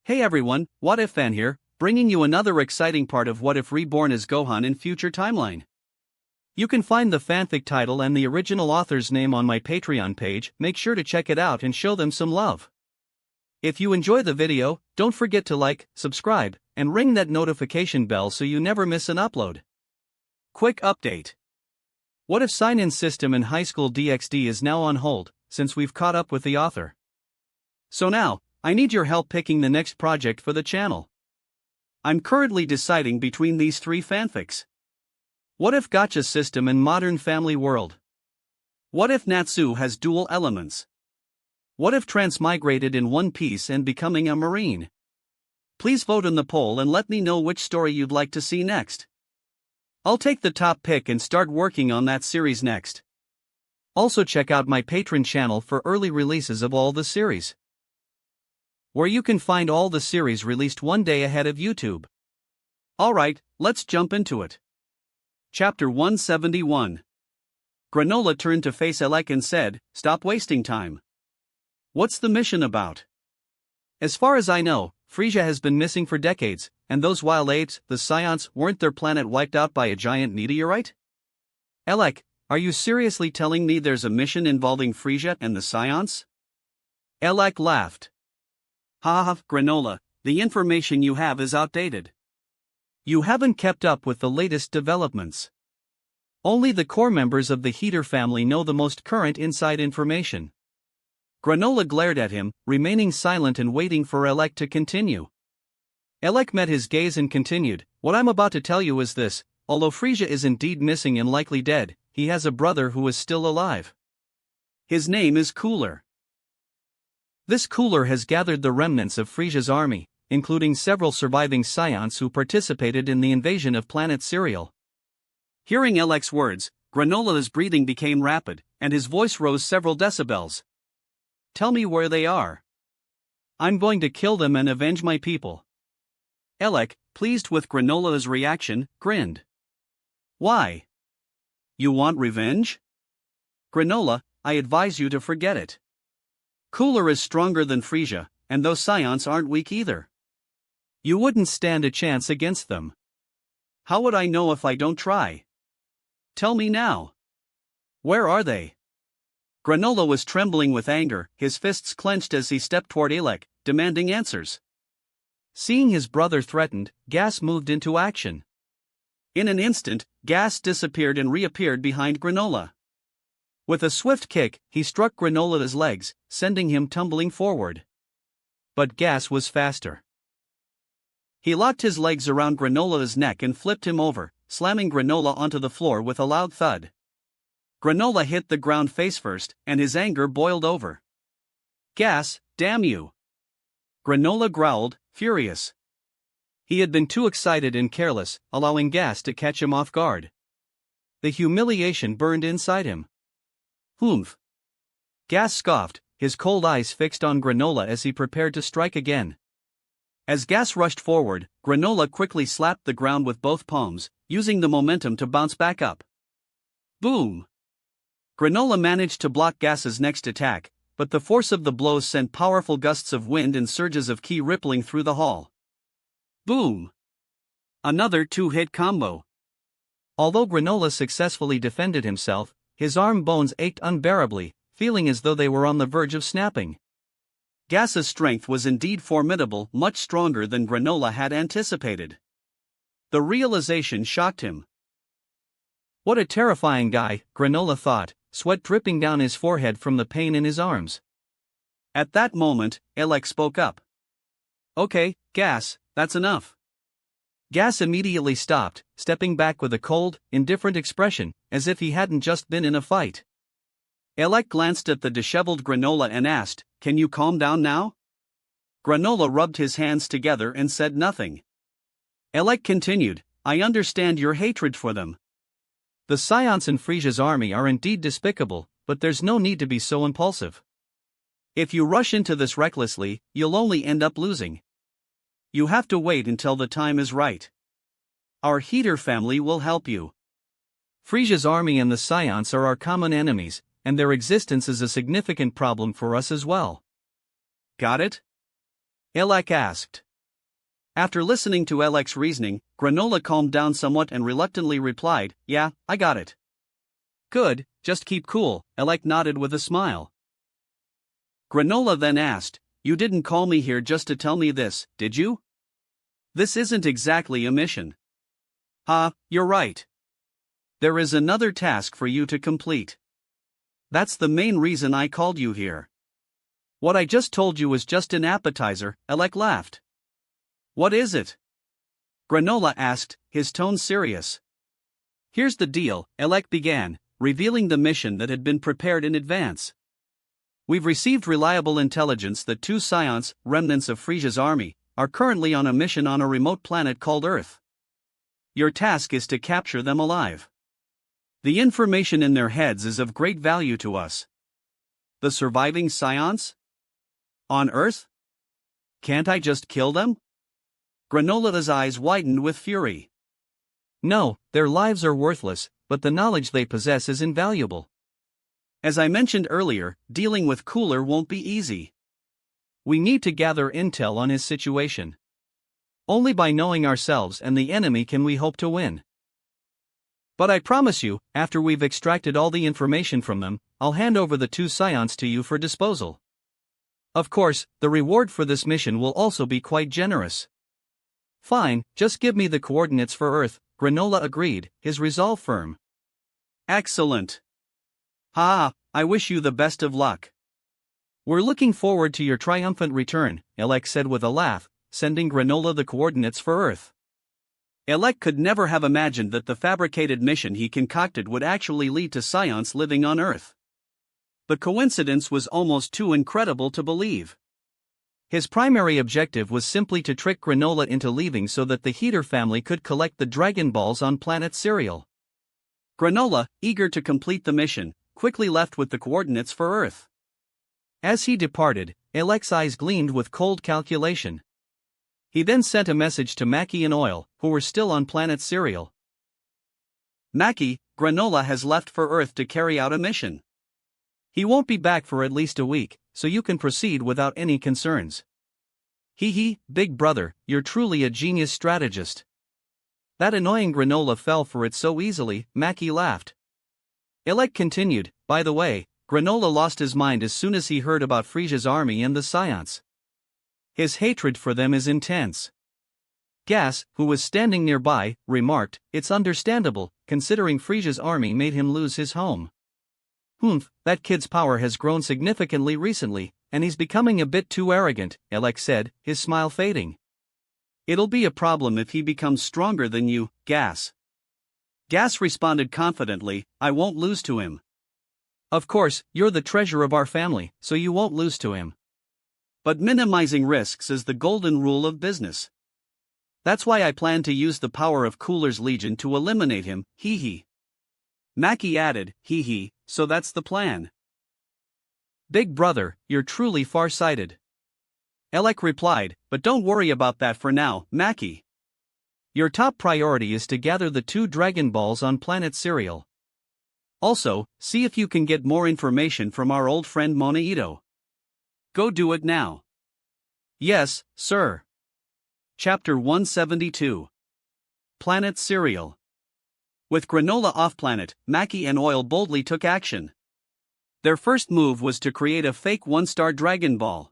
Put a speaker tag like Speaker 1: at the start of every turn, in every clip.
Speaker 1: Hey everyone, What If Fan here, bringing you another exciting part of What If Reborn as Gohan in future timeline. You can find the fanfic title and the original author's name on my Patreon page. Make sure to check it out and show them some love. If you enjoy the video, don't forget to like, subscribe, and ring that notification bell so you never miss an upload. Quick update. What If sign-in system in High School DxD is now on hold, since we've caught up with the author. So now, I need your help picking the next project for the channel. I'm currently deciding between these three fanfics. What if Gacha system in Modern Family World? What if Natsu has dual elements? What if Transmigrated in One Piece and becoming a Marine? Please vote in the poll and let me know which story you'd like to see next. I'll take the top pick and start working on that series next. Also check out my Patreon channel for early releases of all the series, where you can find all the series released one day ahead of YouTube. Alright, let's jump into it. Chapter 171. Granola turned to face Elec and said, "Stop wasting time. What's the mission about?" As far as I know, Frisia has been missing for decades, and those wild apes, the Scions, weren't their planet wiped out by a giant meteorite? Elec, are you seriously telling me there's a mission involving Frisia and the Scions? Elec laughed. Haha, Granola, the information you have is outdated. You haven't kept up with the latest developments. Only the core members of the Heater family know the most current inside information. Granola glared at him, remaining silent and waiting for Elec to continue. Elec met his gaze and continued, "What I'm about to tell you is this: although Frisia is indeed missing and likely dead, he has a brother who is still alive. His name is Cooler. This Cooler has gathered the remnants of Frisia's army, including several surviving Scions who participated in the invasion of planet Cereal." Hearing Elec's words, Granola's breathing became rapid, and his voice rose several decibels. "Tell me where they are. I'm going to kill them and avenge my people." Elec, pleased with Granola's reaction, grinned. "Why? You want revenge? Granola, I advise you to forget it. Cooler is stronger than Frisia, and those Scions aren't weak either. You wouldn't stand a chance against them. How would I know if I don't try? Tell me now. Where are they?" Granola was trembling with anger, his fists clenched as he stepped toward Elec, demanding answers. Seeing his brother threatened, Gas moved into action. In an instant, Gas disappeared and reappeared behind Granola. With a swift kick, he struck Granola's legs, sending him tumbling forward. But Gas was faster. He locked his legs around Granola's neck and flipped him over, slamming Granola onto the floor with a loud thud. Granola hit the ground face first, and his anger boiled over. "Gas, damn you!" Granola growled, furious. He had been too excited and careless, allowing Gas to catch him off guard. The humiliation burned inside him. "Humph!" Gas scoffed, his cold eyes fixed on Granola as he prepared to strike again. As Gas rushed forward, Granola quickly slapped the ground with both palms, using the momentum to bounce back up. Boom! Granola managed to block Gas's next attack, but the force of the blows sent powerful gusts of wind and surges of ki rippling through the hall. Boom! Another two-hit combo. Although Granola successfully defended himself, his arm bones ached unbearably, feeling as though they were on the verge of snapping. Gas's strength was indeed formidable, much stronger than Granola had anticipated. The realization shocked him. What a terrifying guy, Granola thought, sweat dripping down his forehead from the pain in his arms. At that moment, Elec spoke up. "Okay, Gas, that's enough." Gas immediately stopped, stepping back with a cold, indifferent expression, as if he hadn't just been in a fight. Elec glanced at the disheveled Granola and asked, "Can you calm down now?" Granola rubbed his hands together and said nothing. Elec continued, "I understand your hatred for them. The Scions in Frisia's army are indeed despicable, but there's no need to be so impulsive. If you rush into this recklessly, you'll only end up losing. You have to wait until the time is right. Our Heater family will help you. Frisia's army and the Scions are our common enemies, and their existence is a significant problem for us as well. Got it? Elec asked. After listening to Elec's reasoning, Granola calmed down somewhat and reluctantly replied, "Yeah, I got it." "Good, just keep cool," Elec nodded with a smile. Granola then asked, "You didn't call me here just to tell me this, did you? This isn't exactly a mission." You're right. There is another task for you to complete. That's the main reason I called you here. What I just told you was just an appetizer," Elec laughed. "What is it?" Granola asked, his tone serious. "Here's the deal," Elec began, revealing the mission that had been prepared in advance. "We've received reliable intelligence that 2 scions, remnants of Frisia's army, are currently on a mission on a remote planet called Earth. Your task is to capture them alive. The information in their heads is of great value to us." "The surviving scions? On Earth? Can't I just kill them?" Granola's eyes widened with fury. "No, their lives are worthless, but the knowledge they possess is invaluable. As I mentioned earlier, dealing with Cooler won't be easy. We need to gather intel on his situation. Only by knowing ourselves and the enemy can we hope to win. But I promise you, after we've extracted all the information from them, I'll hand over the 2 scions to you for disposal. Of course, the reward for this mission will also be quite generous." "Fine, just give me the coordinates for Earth," Granola agreed, his resolve firm. "Excellent. I wish you the best of luck. We're looking forward to your triumphant return," Elec said with a laugh, sending Granola the coordinates for Earth. Elec could never have imagined that the fabricated mission he concocted would actually lead to scions living on Earth. The coincidence was almost too incredible to believe. His primary objective was simply to trick Granola into leaving so that the Heater family could collect the Dragon Balls on planet Serial. Granola, eager to complete the mission, quickly left with the coordinates for Earth. As he departed, Elec's eyes gleamed with cold calculation. He then sent a message to Mackie and Oil, who were still on planet Serial. "Mackie, Granola has left for Earth to carry out a mission. He won't be back for at least a week, so you can proceed without any concerns." Big brother, you're truly a genius strategist." That annoying Granola fell for it so easily, Mackie laughed. Elec continued, "By the way, Granola lost his mind as soon as he heard about Frisia's army and the scions. His hatred for them is intense." Gas, who was standing nearby, remarked, "It's understandable, considering Frisia's army made him lose his home." That kid's power has grown significantly recently, and he's becoming a bit too arrogant," Elec said, his smile fading. "It'll be a problem if he becomes stronger than you, Gas." Gas responded confidently, "I won't lose to him. Of course, you're the treasure of our family, so you won't lose to him. But minimizing risks is the golden rule of business. That's why I plan to use the power of Cooler's Legion to eliminate him, Mackie added, "So that's the plan." "Big brother, you're truly far-sighted." Elec replied, "But don't worry about that for now, Mackie. Your top priority is to gather the 2 Dragon Balls on planet Serial. Also, see if you can get more information from our old friend Monaito. Go do it now." "Yes, sir." Chapter 172. Planet Serial. With Granola off-planet, Mackie and Oil boldly took action. Their first move was to create a fake 1-star Dragon Ball.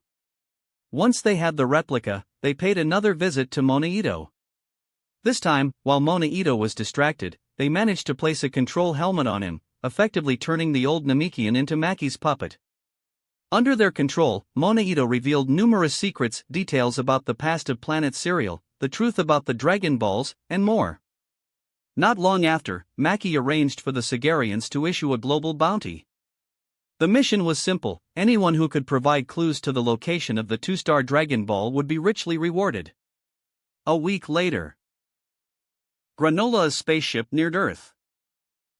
Speaker 1: Once they had the replica, they paid another visit to Monaito. This time, while Monaito was distracted, they managed to place a control helmet on him, effectively turning the old Namekian into Mackie's puppet. Under their control, Monaito revealed numerous secrets, details about the past of planet Serial, the truth about the Dragon Balls, and more. Not long after, Mackie arranged for the Sagarians to issue a global bounty. The mission was simple: anyone who could provide clues to the location of the 2-star Dragon Ball would be richly rewarded. A week later, Granola's spaceship neared Earth.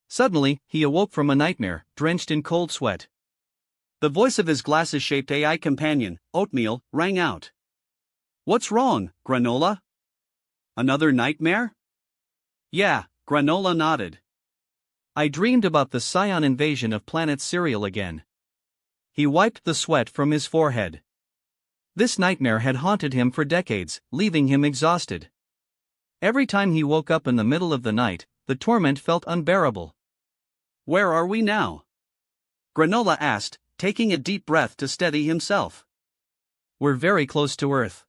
Speaker 1: Suddenly, he awoke from a nightmare, drenched in cold sweat. The voice of his glasses-shaped AI companion, Oatmeal, rang out. "What's wrong, Granola? Another nightmare?" "Yeah," Granola nodded. "I dreamed about the Scion invasion of planet Serial again." He wiped the sweat from his forehead. This nightmare had haunted him for decades, leaving him exhausted. Every time he woke up in the middle of the night, the torment felt unbearable. "Where are we now?" Granola asked, taking a deep breath to steady himself. "We're very close to Earth.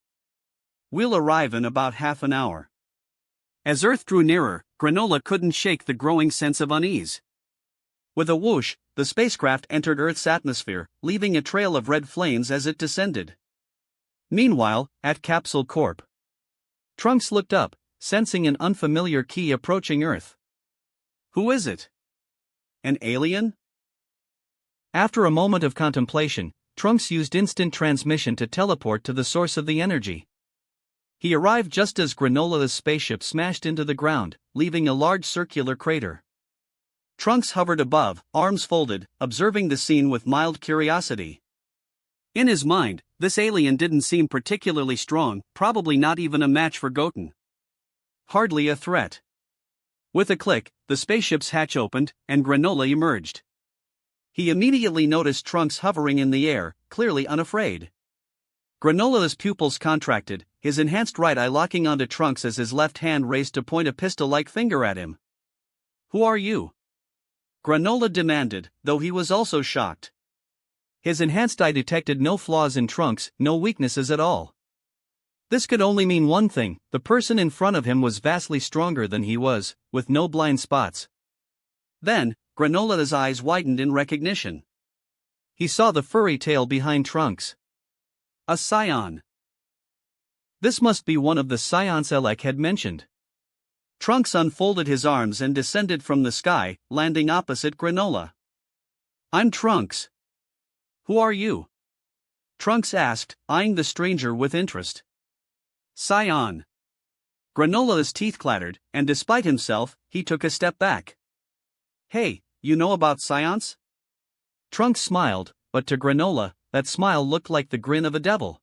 Speaker 1: We'll arrive in about half an hour." As Earth drew nearer, Granola couldn't shake the growing sense of unease. With a whoosh, the spacecraft entered Earth's atmosphere, leaving a trail of red flames as it descended. Meanwhile, at Capsule Corp, Trunks looked up, sensing an unfamiliar key approaching Earth. Who is it? An alien? After a moment of contemplation, Trunks used instant transmission to teleport to the source of the energy. He arrived just as Granola's spaceship smashed into the ground, leaving a large circular crater. Trunks hovered above, arms folded, observing the scene with mild curiosity. In his mind, this alien didn't seem particularly strong, probably not even a match for Goten. Hardly a threat. With a click, the spaceship's hatch opened, and Granola emerged. He immediately noticed Trunks hovering in the air, clearly unafraid. Granola's pupils contracted, his enhanced right eye locking onto Trunks as his left hand raised to point a pistol-like finger at him. "Who are you?" Granola demanded, though he was also shocked. His enhanced eye detected no flaws in Trunks, no weaknesses at all. This could only mean one thing: the person in front of him was vastly stronger than he was, with no blind spots. Then, Granola's eyes widened in recognition. He saw the furry tail behind Trunks. A scion. This must be one of the scions Elec had mentioned. Trunks unfolded his arms and descended from the sky, landing opposite Granola. "I'm Trunks." "Who are you?" Trunks asked, eyeing the stranger with interest. "Scion." Granola's teeth clattered, and despite himself, he took a step back. "Hey, you know about scions?" Trunks smiled, but to Granola, that smile looked like the grin of a devil.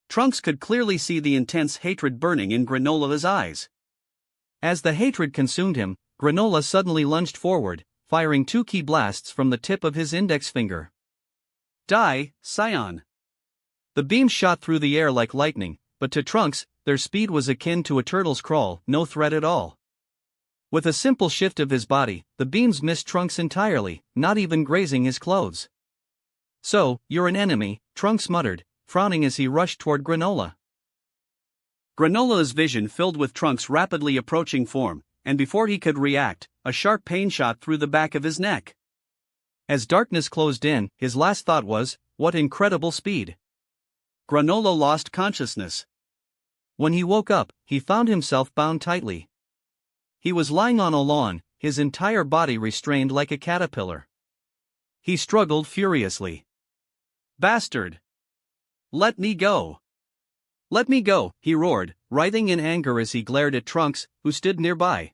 Speaker 1: Trunks could clearly see the intense hatred burning in Granola's eyes. As the hatred consumed him, Granola suddenly lunged forward, firing 2 key blasts from the tip of his index finger. "Die, scion!" The beams shot through the air like lightning, but to Trunks, their speed was akin to a turtle's crawl, no threat at all. With a simple shift of his body, the beams missed Trunks entirely, not even grazing his clothes. "So, you're an enemy," Trunks muttered, frowning as he rushed toward Granola. Granola's vision filled with Trunks' rapidly approaching form, and before he could react, a sharp pain shot through the back of his neck. As darkness closed in, his last thought was, "What incredible speed!" Granola lost consciousness. When he woke up, he found himself bound tightly. He was lying on a lawn, his entire body restrained like a caterpillar. He struggled furiously. "Bastard! Let me go! Let me go!" he roared, writhing in anger as he glared at Trunks, who stood nearby.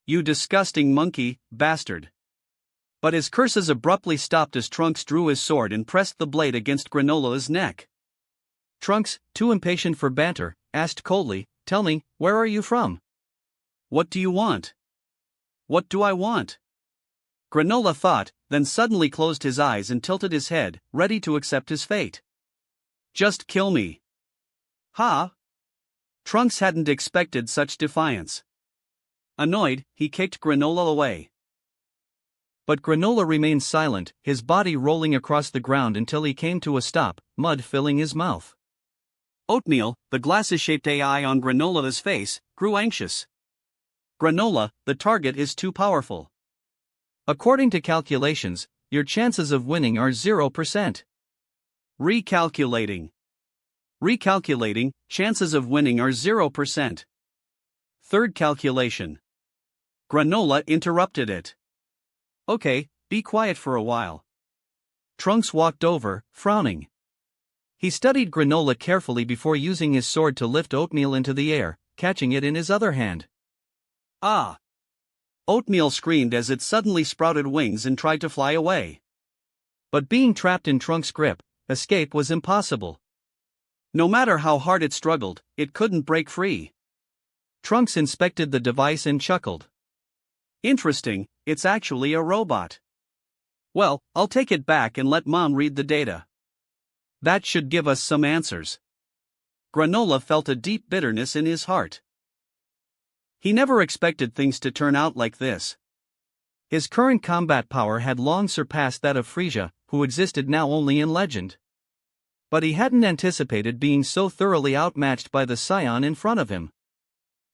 Speaker 1: "You disgusting monkey, bastard!" But his curses abruptly stopped as Trunks drew his sword and pressed the blade against Granola's neck. Trunks, too impatient for banter, asked coldly, "Tell me, where are you from? What do you want?" "What do I want?" Granola thought, then suddenly closed his eyes and tilted his head, ready to accept his fate. "Just kill me." "Ha!" Trunks hadn't expected such defiance. Annoyed, he kicked Granola away. But Granola remained silent, his body rolling across the ground until he came to a stop, mud filling his mouth. Oatmeal, the glasses-shaped AI on Granola's face, grew anxious. "Granola, the target is too powerful. According to calculations, your chances of winning are 0%. Recalculating. Recalculating, chances of winning are 0%. Third calculation." Granola interrupted it. "Okay, be quiet for a while." Trunks walked over, frowning. He studied Granola carefully before using his sword to lift Oatmeal into the air, catching it in his other hand. "Ah!" Oatmeal screamed as it suddenly sprouted wings and tried to fly away. But being trapped in Trunks' grip, escape was impossible. No matter how hard it struggled, it couldn't break free. Trunks inspected the device and chuckled. "Interesting, it's actually a robot. Well, I'll take it back and let Mom read the data." That should give us some answers. Granola felt a deep bitterness in his heart. He never expected things to turn out like this. His current combat power had long surpassed that of Frisia, who existed now only in legend. But he hadn't anticipated being so thoroughly outmatched by the Scion in front of him.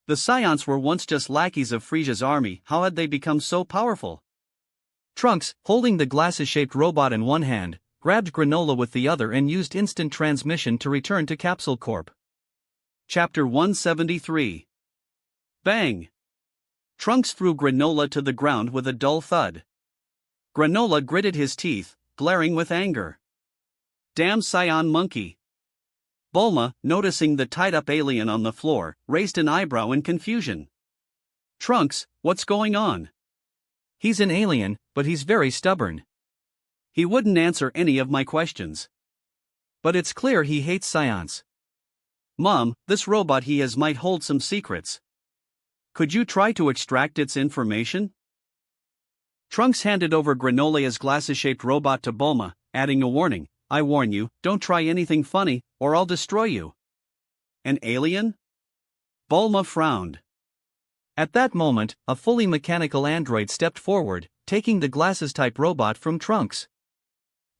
Speaker 1: The Scions were once just lackeys of Frisia's army. How had they become so powerful? Trunks, holding the glasses-shaped robot in one hand, grabbed Granola with the other and used instant transmission to return to Capsule Corp. Chapter 173. Bang! Trunks threw Granola to the ground with a dull thud. Granola gritted his teeth, glaring with anger. Damn Scion monkey! Bulma, noticing the tied-up alien on the floor, raised an eyebrow in confusion. Trunks, what's going on? He's an alien, but he's very stubborn. He wouldn't answer any of my questions. But it's clear he hates Scions. Mom, this robot he has might hold some secrets. Could you try to extract its information? Trunks handed over Granola's glasses-shaped robot to Bulma, adding a warning. I warn you, don't try anything funny, or I'll destroy you. An alien? Bulma frowned. At that moment, a fully mechanical android stepped forward, taking the glasses-type robot from Trunks.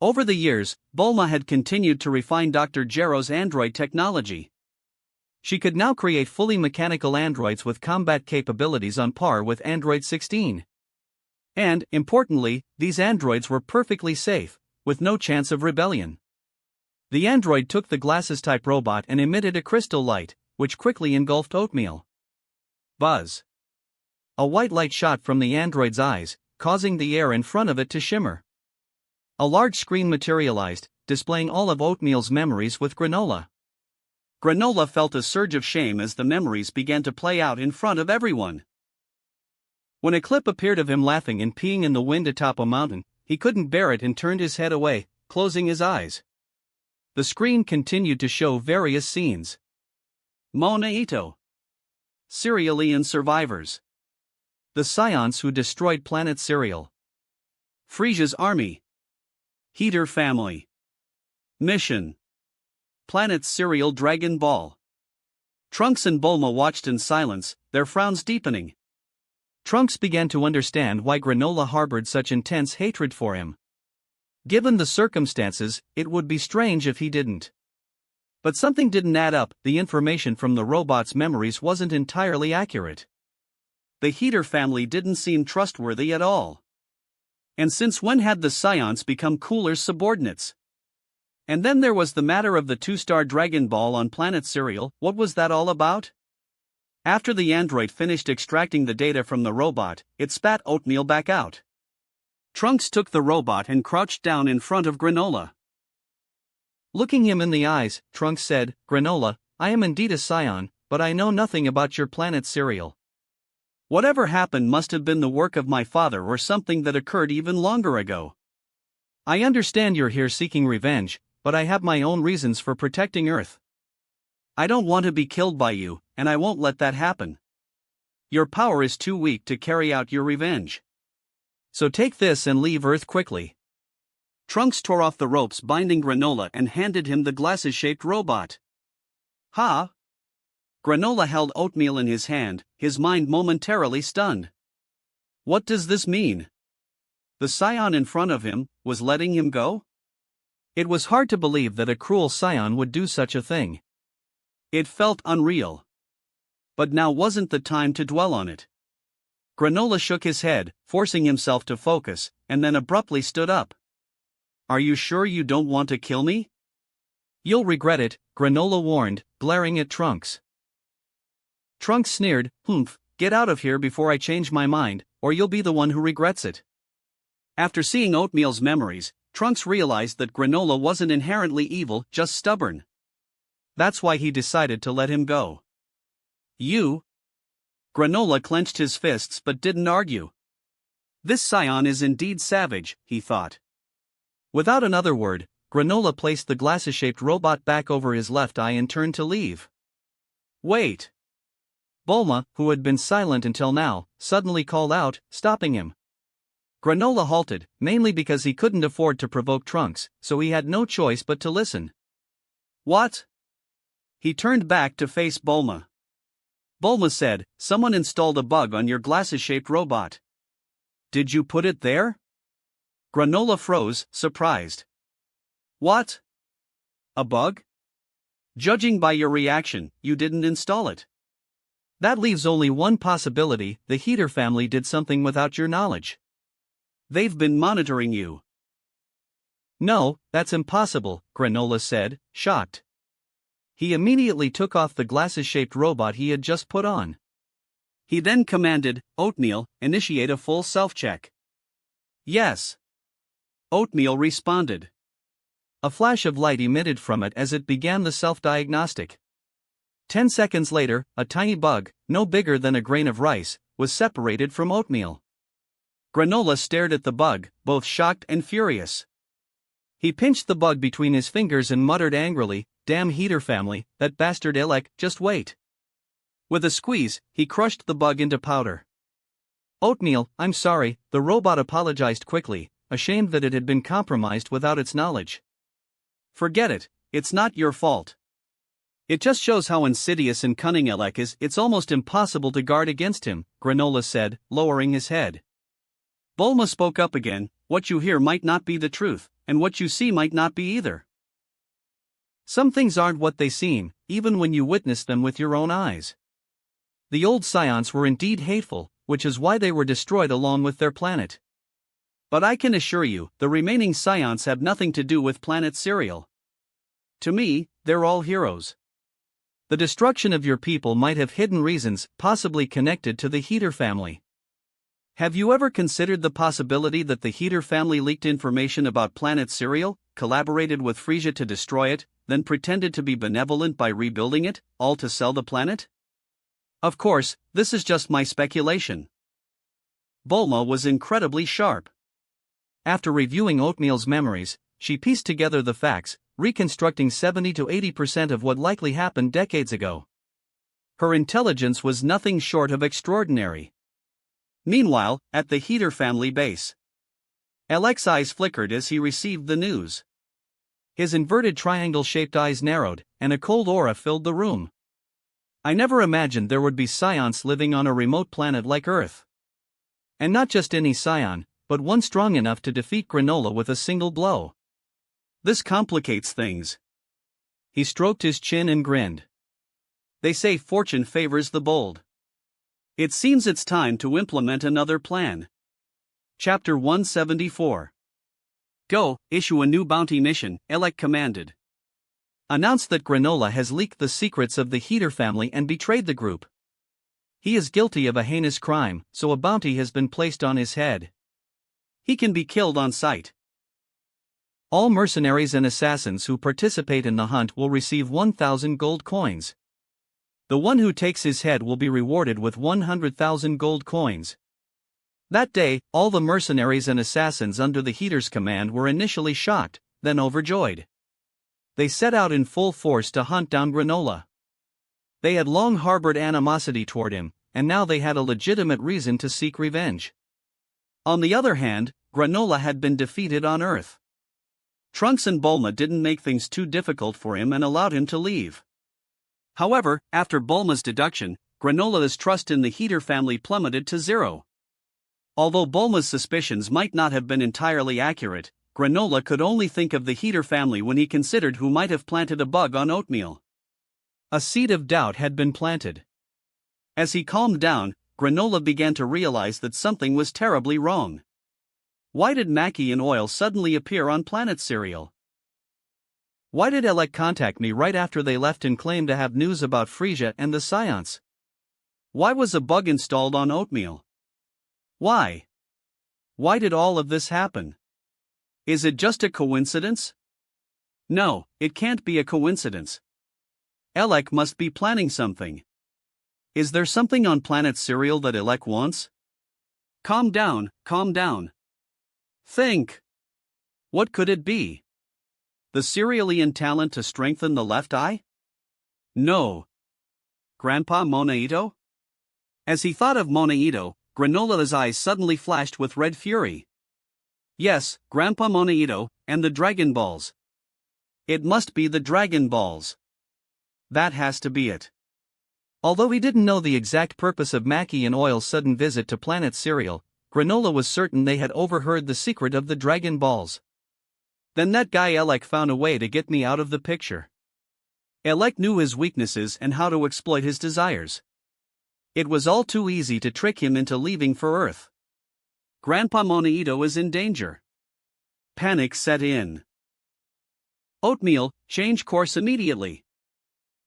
Speaker 1: Over the years, Bulma had continued to refine Dr. Gero's android technology. She could now create fully mechanical androids with combat capabilities on par with Android 16. And, importantly, these androids were perfectly safe, with no chance of rebellion. The android took the glasses-type robot and emitted a crystal light, which quickly engulfed Oatmeal. Buzz! A white light shot from the android's eyes, causing the air in front of it to shimmer. A large screen materialized, displaying all of Oatmeal's memories with Granola. Granola felt a surge of shame as the memories began to play out in front of everyone. When a clip appeared of him laughing and peeing in the wind atop a mountain, he couldn't bear it and turned his head away, closing his eyes. The screen continued to show various scenes. Mona Ito. Cerealian survivors. The Scions who destroyed planet Cereal. Frisia's army. Heater family. Mission. Planet Cereal Dragon Ball. Trunks and Bulma watched in silence, their frowns deepening. Trunks began to understand why Granola harbored such intense hatred for him. Given the circumstances, it would be strange if he didn't. But something didn't add up. The information from the robot's memories wasn't entirely accurate. The Heater family didn't seem trustworthy at all. And since when had the Scions become Cooler's subordinates? And then there was the matter of the 2-star Dragon Ball on planet Cereal. What was that all about? After the android finished extracting the data from the robot, it spat Oatmeal back out. Trunks took the robot and crouched down in front of Granola. Looking him in the eyes, Trunks said, Granola, I am indeed a Scion, but I know nothing about your planet Cereal. Whatever happened must have been the work of my father or something that occurred even longer ago. I understand you're here seeking revenge, but I have my own reasons for protecting Earth. I don't want to be killed by you, and I won't let that happen. Your power is too weak to carry out your revenge. So take this and leave Earth quickly. Trunks tore off the ropes binding Granola and handed him the glasses-shaped robot. Ha! Granola held Oatmeal in his hand, his mind momentarily stunned. What does this mean? The Scion in front of him was letting him go? It was hard to believe that a cruel Scion would do such a thing. It felt unreal. But now wasn't the time to dwell on it. Granola shook his head, forcing himself to focus, and then abruptly stood up. Are you sure you don't want to kill me? You'll regret it, Granola warned, glaring at Trunks. Trunks sneered, Humph, get out of here before I change my mind, or you'll be the one who regrets it. After seeing Oatmeal's memories, Trunks realized that Granola wasn't inherently evil, just stubborn. That's why he decided to let him go. You? Granola clenched his fists but didn't argue. This Scion is indeed savage, he thought. Without another word, Granola placed the glasses-shaped robot back over his left eye and turned to leave. Wait! Bulma, who had been silent until now, suddenly called out, stopping him. Granola halted, mainly because he couldn't afford to provoke Trunks, so he had no choice but to listen. What? He turned back to face Bulma. Bulma said, someone installed a bug on your glasses-shaped robot. Did you put it there? Granola froze, surprised. What? A bug? Judging by your reaction, you didn't install it. That leaves only one possibility: the Heater family did something without your knowledge. They've been monitoring you. No, that's impossible, Granola said, shocked. He immediately took off the glasses-shaped robot he had just put on. He then commanded, Oatmeal, initiate a full self-check. Yes. Oatmeal responded. A flash of light emitted from it as it began the self-diagnostic. 10 seconds later, a tiny bug, no bigger than a grain of rice, was separated from Oatmeal. Granola stared at the bug, both shocked and furious. He pinched the bug between his fingers and muttered angrily, damn Heater family, that bastard Elec, just wait. With a squeeze, he crushed the bug into powder. Oatmeal, I'm sorry, the robot apologized quickly, ashamed that it had been compromised without its knowledge. Forget it, it's not your fault. It just shows how insidious and cunning Elec is. It's almost impossible to guard against him, Granola said, lowering his head. Bulma spoke up again, what you hear might not be the truth, and what you see might not be either. Some things aren't what they seem, even when you witness them with your own eyes. The old Scions were indeed hateful, which is why they were destroyed along with their planet. But I can assure you, the remaining Scions have nothing to do with planet Cereal. To me, they're all heroes. The destruction of your people might have hidden reasons, possibly connected to the Heater family. Have you ever considered the possibility that the Heater family leaked information about planet Cereal, collaborated with Frisia to destroy it, then pretended to be benevolent by rebuilding it, all to sell the planet? Of course, this is just my speculation. Bulma was incredibly sharp. After reviewing Oatmeal's memories, she pieced together the facts, reconstructing 70 to 80% of what likely happened decades ago. Her intelligence was nothing short of extraordinary. Meanwhile, at the Heater family base, Alec's eyes flickered as he received the news. His inverted triangle-shaped eyes narrowed, and a cold aura filled the room. I never imagined there would be Scions living on a remote planet like Earth. And not just any Scion, but one strong enough to defeat Granola with a single blow. This complicates things. He stroked his chin and grinned. They say fortune favors the bold. It seems it's time to implement another plan. Chapter 174. Go, issue a new bounty mission, Elec commanded. Announce that Granola has leaked the secrets of the Heater family and betrayed the group. He is guilty of a heinous crime, so a bounty has been placed on his head. He can be killed on sight. All mercenaries and assassins who participate in the hunt will receive 1,000 gold coins. The one who takes his head will be rewarded with 100,000 gold coins. That day, all the mercenaries and assassins under the Heater's command were initially shocked, then overjoyed. They set out in full force to hunt down Granola. They had long harbored animosity toward him, and now they had a legitimate reason to seek revenge. On the other hand, Granola had been defeated on Earth. Trunks and Bulma didn't make things too difficult for him and allowed him to leave. However, after Bulma's deduction, Granola's trust in the Heater family plummeted to zero. Although Bulma's suspicions might not have been entirely accurate, Granola could only think of the Heater family when he considered who might have planted a bug on Oatmeal. A seed of doubt had been planted. As he calmed down, Granola began to realize that something was terribly wrong. Why did Mackie and Oil suddenly appear on planet Cereal? Why did Elec contact me right after they left and claim to have news about Frisia and the Scions? Why was a bug installed on Oatmeal? Why? Why did all of this happen? Is it just a coincidence? No, it can't be a coincidence. Elec must be planning something. Is there something on planet Cereal that Elec wants? Calm down, calm down. Think. What could it be? The Cerealian talent to strengthen the left eye? No. Grandpa Monaito? As he thought of Monaito, Granola's eyes suddenly flashed with red fury. Yes, Grandpa Monaito, and the Dragon Balls. It must be the Dragon Balls. That has to be it. Although he didn't know the exact purpose of Mackie and Oil's sudden visit to Planet Cereal, Granola was certain they had overheard the secret of the Dragon Balls. Then that guy Elec found a way to get me out of the picture. Elec knew his weaknesses and how to exploit his desires. It was all too easy to trick him into leaving for Earth. Grandpa Monaito is in danger. Panic set in. Oatmeal, change course immediately.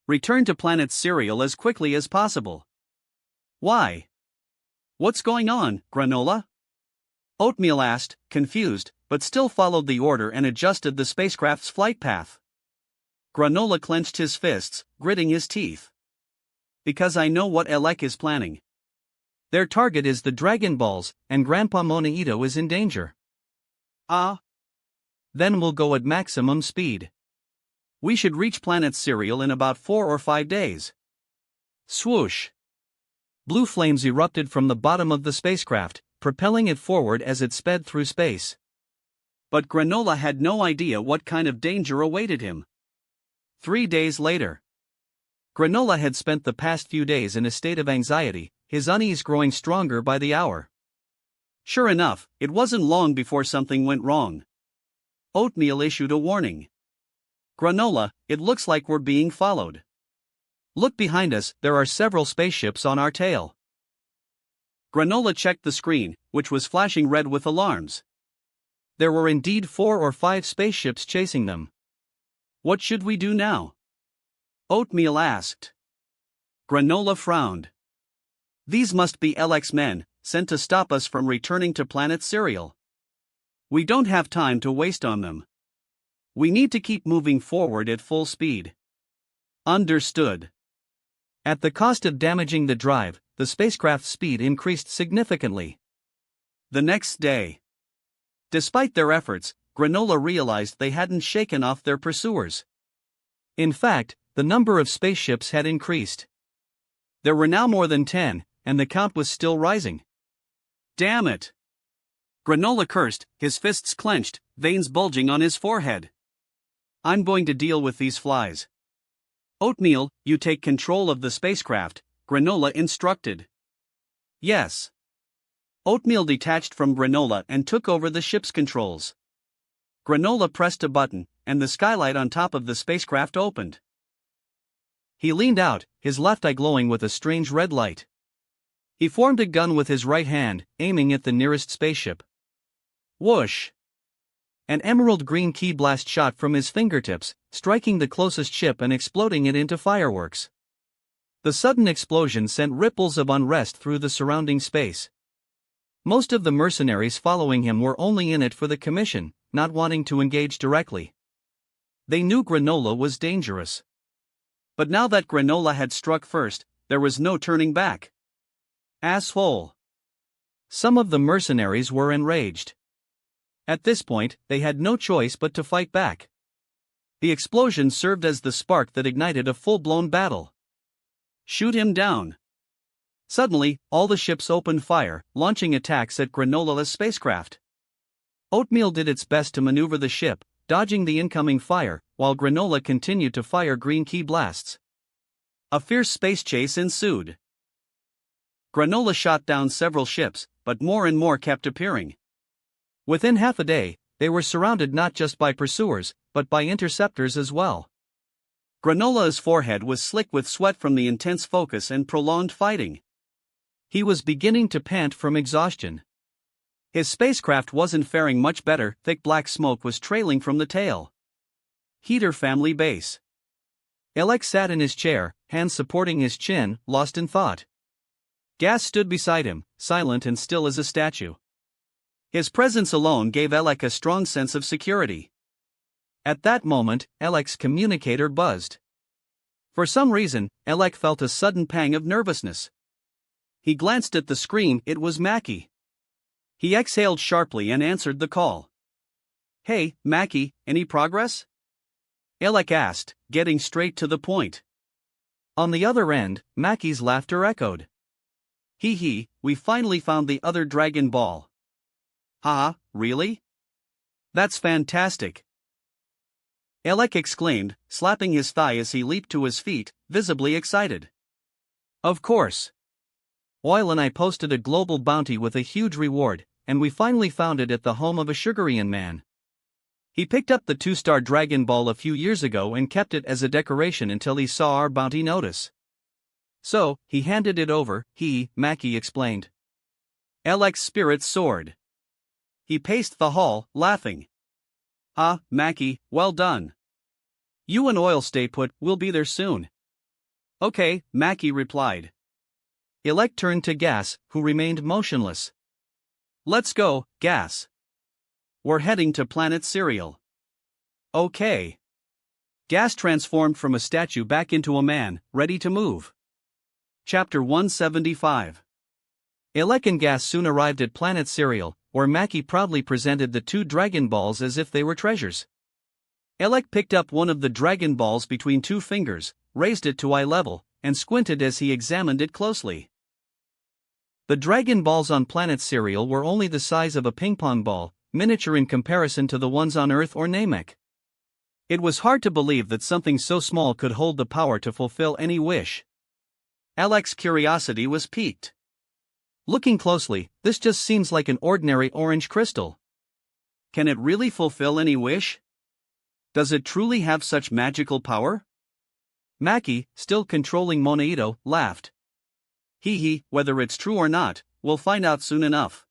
Speaker 1: Return to Planet Cereal as quickly as possible. Why? What's going on, Granola? Oatmeal asked, confused, but still followed the order and adjusted the spacecraft's flight path. Granola clenched his fists, gritting his teeth. Because I know what Elec is planning. Their target is the Dragon Balls, and Grandpa Monaito is in danger. Ah. Then we'll go at maximum speed. We should reach Planet Cereal in about 4 or 5 days. Swoosh! Blue flames erupted from the bottom of the spacecraft, propelling it forward as it sped through space. But Granola had no idea what kind of danger awaited him. 3 days later. Granola had spent the past few days in a state of anxiety, his unease growing stronger by the hour. Sure enough, it wasn't long before something went wrong. Oatmeal issued a warning. Granola, it looks like we're being followed. Look behind us, there are several spaceships on our tail. Granola checked the screen, which was flashing red with alarms. There were indeed 4 or 5 spaceships chasing them. What should we do now? Oatmeal asked. Granola frowned. These must be Elec's men, sent to stop us from returning to Planet Cereal. We don't have time to waste on them. We need to keep moving forward at full speed. Understood. At the cost of damaging the drive, the spacecraft's speed increased significantly. The next day. Despite their efforts, Granola realized they hadn't shaken off their pursuers. In fact, the number of spaceships had increased. There were now more than 10, and the count was still rising. Damn it! Granola cursed, his fists clenched, veins bulging on his forehead. I'm going to deal with these flies. Oatmeal, you take control of the spacecraft, Granola instructed. Yes. Oatmeal detached from Granola and took over the ship's controls. Granola pressed a button, and the skylight on top of the spacecraft opened. He leaned out, his left eye glowing with a strange red light. He formed a gun with his right hand, aiming at the nearest spaceship. Whoosh! An emerald green key blast shot from his fingertips, striking the closest ship and exploding it into fireworks. The sudden explosion sent ripples of unrest through the surrounding space. Most of the mercenaries following him were only in it for the commission, not wanting to engage directly. They knew Granola was dangerous. But now that Granola had struck first, there was no turning back. Asshole! Some of the mercenaries were enraged. At this point, they had no choice but to fight back. The explosion served as the spark that ignited a full-blown battle. Shoot him down! Suddenly, all the ships opened fire, launching attacks at Granola's spacecraft. Oatmeal did its best to maneuver the ship, dodging the incoming fire, while Granola continued to fire green key blasts. A fierce space chase ensued. Granola shot down several ships, but more and more kept appearing. Within half a day, they were surrounded not just by pursuers, but by interceptors as well. Granola's forehead was slick with sweat from the intense focus and prolonged fighting. He was beginning to pant from exhaustion. His spacecraft wasn't faring much better, thick black smoke was trailing from the tail. Heater Family Base. Elec sat in his chair, hands supporting his chin, lost in thought. Gas stood beside him, silent and still as a statue. His presence alone gave Elec a strong sense of security. At that moment, Elec's communicator buzzed. For some reason, Elec felt a sudden pang of nervousness. He glanced at the screen, it was Mackie. He exhaled sharply and answered the call. Hey, Mackie, any progress? Elec asked, getting straight to the point. On the other end, Mackie's laughter echoed. Hee hee, we finally found the other Dragon Ball. Haha, really? That's fantastic. Alec exclaimed, slapping his thigh as he leaped to his feet, visibly excited. Of course. Oil and I posted a global bounty with a huge reward, and we finally found it at the home of a Sugarian man. He picked up the 2-star Dragon Ball a few years ago and kept it as a decoration until he saw our bounty notice. So, he handed it over, Maki explained. Alec's spirits soared. He paced the hall, laughing. Ah, Maki, well done. You and Oil stay put, we'll be there soon. Okay, Maki replied. Alec turned to Gas, who remained motionless. Let's go, Gas. We're heading to Planet Cereal. Okay. Gas transformed from a statue back into a man, ready to move. Chapter 175. Alec and Gas soon arrived at Planet Cereal, where Maki proudly presented the 2 Dragon Balls as if they were treasures. Alec picked up one of the Dragon Balls between 2 fingers, raised it to eye level, and squinted as he examined it closely. The Dragon Balls on Planet Cereal were only the size of a ping-pong ball, miniature in comparison to the ones on Earth or Namek. It was hard to believe that something so small could hold the power to fulfill any wish. Alec's curiosity was piqued. Looking closely, this just seems like an ordinary orange crystal. Can it really fulfill any wish? Does it truly have such magical power? Maki, still controlling Monaito, laughed. Whether it's true or not, we'll find out soon enough.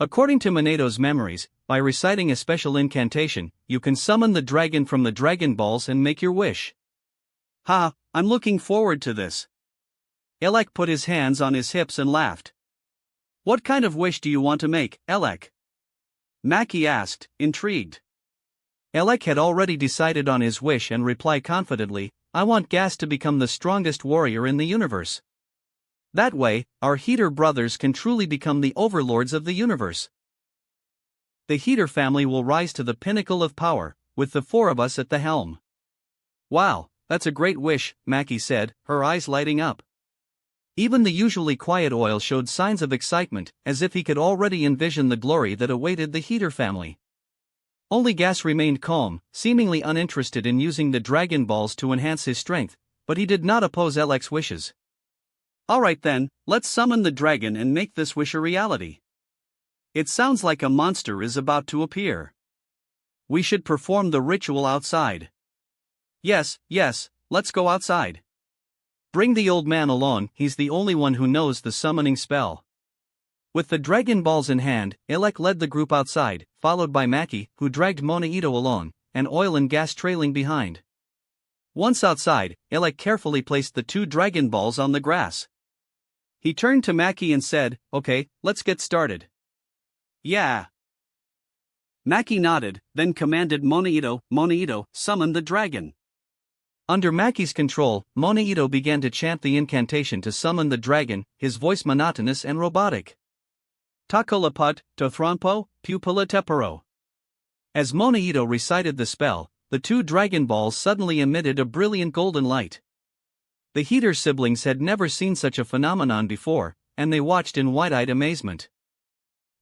Speaker 1: According to Monaito's memories, by reciting a special incantation, you can summon the dragon from the Dragon Balls and make your wish. I'm looking forward to this. Alec put his hands on his hips and laughed. What kind of wish do you want to make, Alec? Maki asked, intrigued. Alec had already decided on his wish and replied confidently, I want Gas to become the strongest warrior in the universe. That way, our Heater brothers can truly become the overlords of the universe. The Heater family will rise to the pinnacle of power, with the 4 of us at the helm. Wow, that's a great wish, Maki said, her eyes lighting up. Even the usually quiet Oil showed signs of excitement, as if he could already envision the glory that awaited the Heater family. Only Gas remained calm, seemingly uninterested in using the Dragon Balls to enhance his strength, but he did not oppose Alec's wishes. Alright then, let's summon the dragon and make this wish a reality. It sounds like a monster is about to appear. We should perform the ritual outside. Yes, let's go outside. Bring the old man along, he's the only one who knows the summoning spell. With the Dragon Balls in hand, Alec led the group outside, followed by Maki, who dragged Monaito along, and Oil and Gas trailing behind. Once outside, Alec carefully placed the 2 Dragon Balls on the grass. He turned to Maki and said, Okay, let's get started. Yeah. Maki nodded, then commanded Monaito, summon the dragon. Under Maki's control, Monaito began to chant the incantation to summon the dragon, his voice monotonous and robotic. Takolaput, Tothrompo, Pupila Tepero. As Monaito recited the spell, the 2 Dragon Balls suddenly emitted a brilliant golden light. The Heater siblings had never seen such a phenomenon before, and they watched in wide-eyed amazement.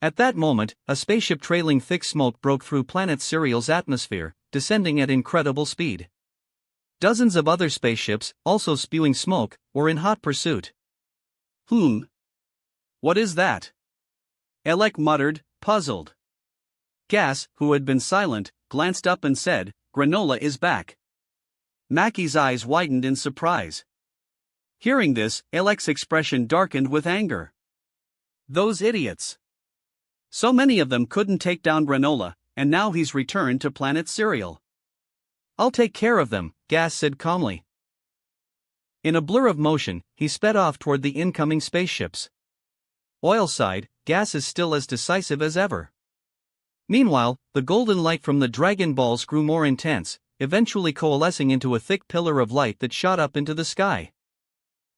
Speaker 1: At that moment, a spaceship trailing thick smoke broke through Planet Cereal's atmosphere, descending at incredible speed. Dozens of other spaceships, also spewing smoke, were in hot pursuit. What is that? Alec muttered, puzzled. Gas, who had been silent, glanced up and said, Granola is back. Maki's eyes widened in surprise. Hearing this, Alec's expression darkened with anger. Those idiots. So many of them couldn't take down Granola, and now he's returned to Planet Cereal. I'll take care of them, Gas said calmly. In a blur of motion, he sped off toward the incoming spaceships. Oil sighed, Gas is still as decisive as ever. Meanwhile, the golden light from the Dragon Balls grew more intense, eventually coalescing into a thick pillar of light that shot up into the sky.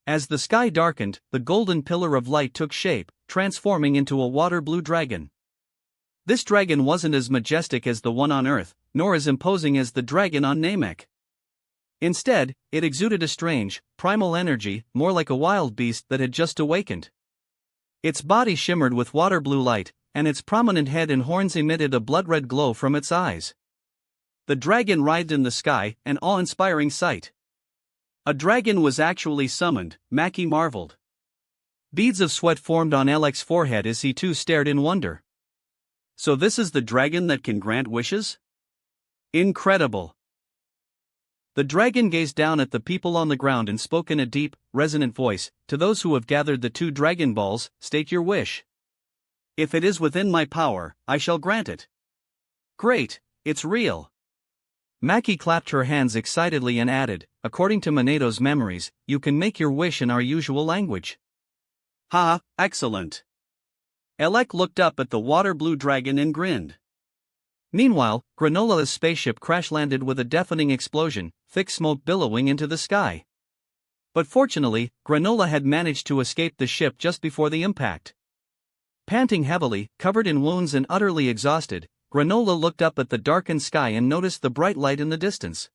Speaker 1: As the sky darkened, the golden pillar of light took shape, transforming into a water-blue dragon. This dragon wasn't as majestic as the one on Earth, nor as imposing as the dragon on Namek. Instead, it exuded a strange, primal energy, more like a wild beast that had just awakened. Its body shimmered with water-blue light, and its prominent head and horns emitted a blood-red glow from its eyes. The dragon writhed in the sky, an awe-inspiring sight. A dragon was actually summoned, Maki marveled. Beads of sweat formed on Alex's forehead as he too stared in wonder. So this is the dragon that can grant wishes? Incredible. The dragon gazed down at the people on the ground and spoke in a deep, resonant voice, "To those who have gathered the 2 Dragon Balls, state your wish. If it is within my power, I shall grant it." Great, it's real. Maki clapped her hands excitedly and added, "According to Maneto's memories, you can make your wish in our usual language." Ha, excellent. Elec looked up at the water-blue dragon and grinned. Meanwhile, Granola's spaceship crash-landed with a deafening explosion, thick smoke billowing into the sky. But fortunately, Granola had managed to escape the ship just before the impact. Panting heavily, covered in wounds and utterly exhausted, Granola looked up at the darkened sky and noticed the bright light in the distance.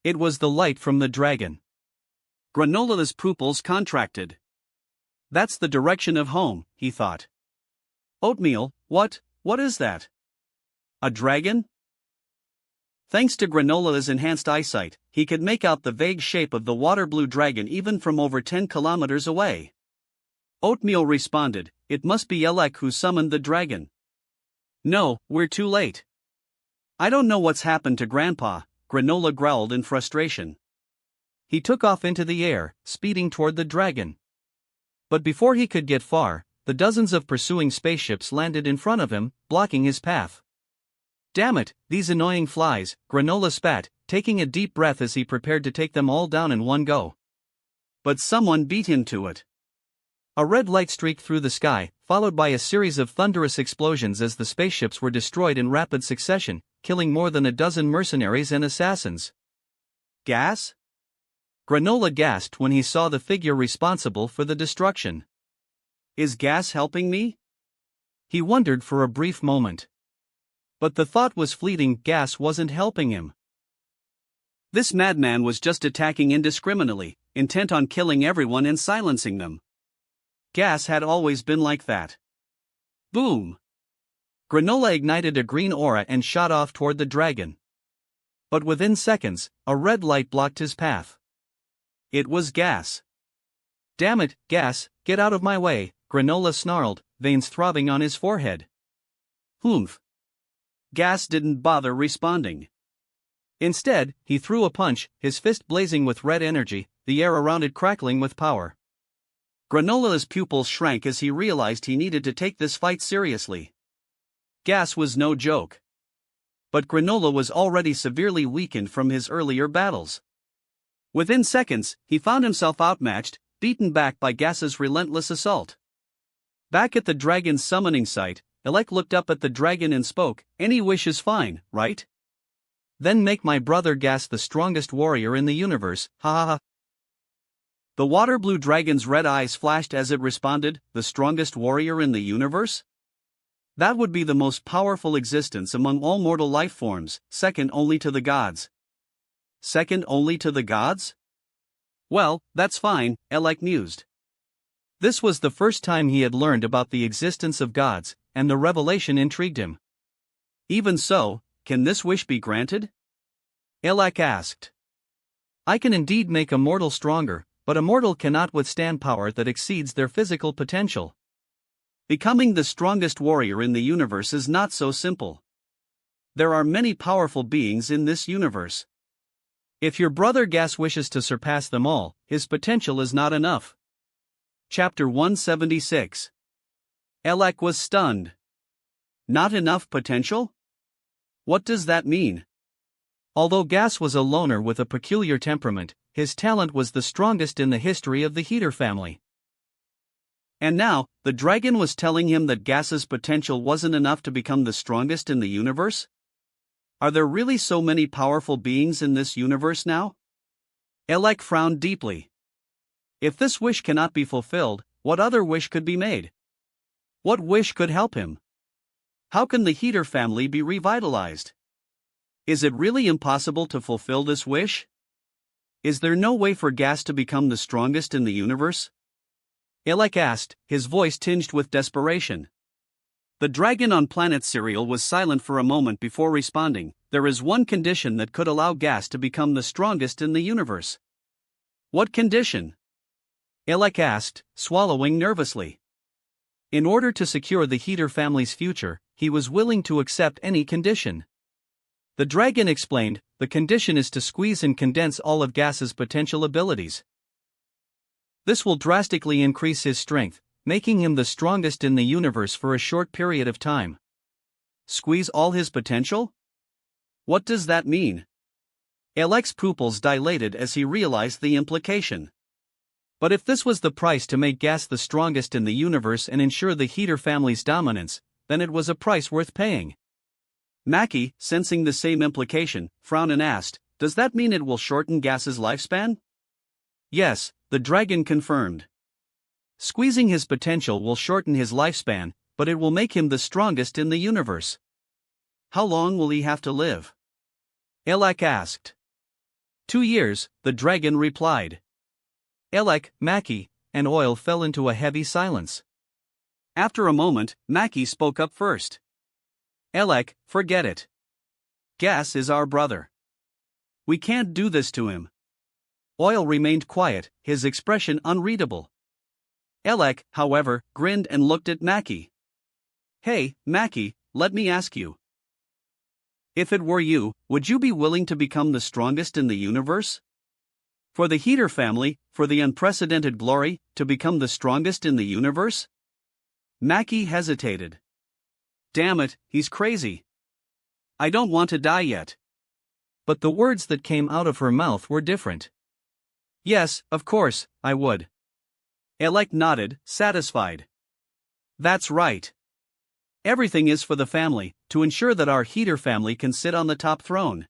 Speaker 1: It was the light from the dragon. Granola's pupils contracted. That's the direction of home, he thought. Oatmeal, what is that? A dragon? Thanks to Granola's enhanced eyesight, he could make out the vague shape of the water-blue dragon even from over 10 kilometers away. Oatmeal responded, "It must be Elec who summoned the dragon." "No, we're too late." "I don't know what's happened to Grandpa," Granola growled in frustration. He took off into the air, speeding toward the dragon. But before he could get far, the dozens of pursuing spaceships landed in front of him, blocking his path. "Damn it, these annoying flies," Granola spat, taking a deep breath as he prepared to take them all down in one go. But someone beat him to it. A red light streaked through the sky, followed by a series of thunderous explosions as the spaceships were destroyed in rapid succession, killing more than a dozen mercenaries and assassins. Gas? Granola gasped when he saw the figure responsible for the destruction. Is gas helping me? He wondered for a brief moment. But the thought was fleeting, gas wasn't helping him. This madman was just attacking indiscriminately, intent on killing everyone and silencing them. Gas had always been like that. Boom! Granola ignited a green aura and shot off toward the dragon. But within seconds, a red light blocked his path. It was gas. "Damn it, gas, get out of my way," Granola snarled, veins throbbing on his forehead. Humph! Gas didn't bother responding. Instead, he threw a punch, his fist blazing with red energy, the air around it crackling with power. Granola's pupils shrank as he realized he needed to take this fight seriously. Gas was no joke. But Granola was already severely weakened from his earlier battles. Within seconds, he found himself outmatched, beaten back by Gas's relentless assault. Back at the dragon's summoning site, Elec looked up at the dragon and spoke, "Any wish is fine, right? Then make my brother Gas the strongest warrior in the universe, ha ha ha." The water-blue dragon's red eyes flashed as it responded, "The strongest warrior in the universe? That would be the most powerful existence among all mortal life forms, second only to the gods." Second only to the gods? Well, that's fine, Elec mused. This was the first time he had learned about the existence of gods, and the revelation intrigued him. Even so, can this wish be granted? Elec asked. I can indeed make a mortal stronger, but a mortal cannot withstand power that exceeds their physical potential. Becoming the strongest warrior in the universe is not so simple. There are many powerful beings in this universe. If your brother Gas wishes to surpass them all, his potential is not enough. Chapter 176. Elec was stunned. Not enough potential? What does that mean? Although Gas was a loner with a peculiar temperament, his talent was the strongest in the history of the Heater family. And now, the dragon was telling him that Gas's potential wasn't enough to become the strongest in the universe? Are there really so many powerful beings in this universe now? Elec frowned deeply. If this wish cannot be fulfilled, what other wish could be made? What wish could help him? How can the Heater family be revitalized? Is it really impossible to fulfill this wish? Is there no way for Gas to become the strongest in the universe? Elec asked, his voice tinged with desperation. The dragon on planet Serial was silent for a moment before responding, There is one condition that could allow gas to become the strongest in the universe. What condition? Alec asked, swallowing nervously. In order to secure the Heater family's future, he was willing to accept any condition. The dragon explained, the condition is to squeeze and condense all of Gas's potential abilities. This will drastically increase his strength, making him the strongest in the universe for a short period of time. Squeeze all his potential? What does that mean? Alec's pupils dilated as he realized the implication. But if this was the price to make Gas the strongest in the universe and ensure the Heater family's dominance, then it was a price worth paying. Maki, sensing the same implication, frowned and asked, does that mean it will shorten Gas's lifespan? Yes, the dragon confirmed. Squeezing his potential will shorten his lifespan, but it will make him the strongest in the universe. How long will he have to live? Alec asked. 2 years, the dragon replied. Alec, Maki, and Oil fell into a heavy silence. After a moment, Maki spoke up first. Alec, forget it. Gas is our brother. We can't do this to him. Oil remained quiet, his expression unreadable. Alec, however, grinned and looked at Maki. Hey, Maki, let me ask you. If it were you, would you be willing to become the strongest in the universe? For the Heater family, for the unprecedented glory, to become the strongest in the universe? Maki hesitated. Damn it, he's crazy. I don't want to die yet. But the words that came out of her mouth were different. Yes, of course, I would. Alec nodded, satisfied. That's right. Everything is for the family, to ensure that our Heater family can sit on the top throne.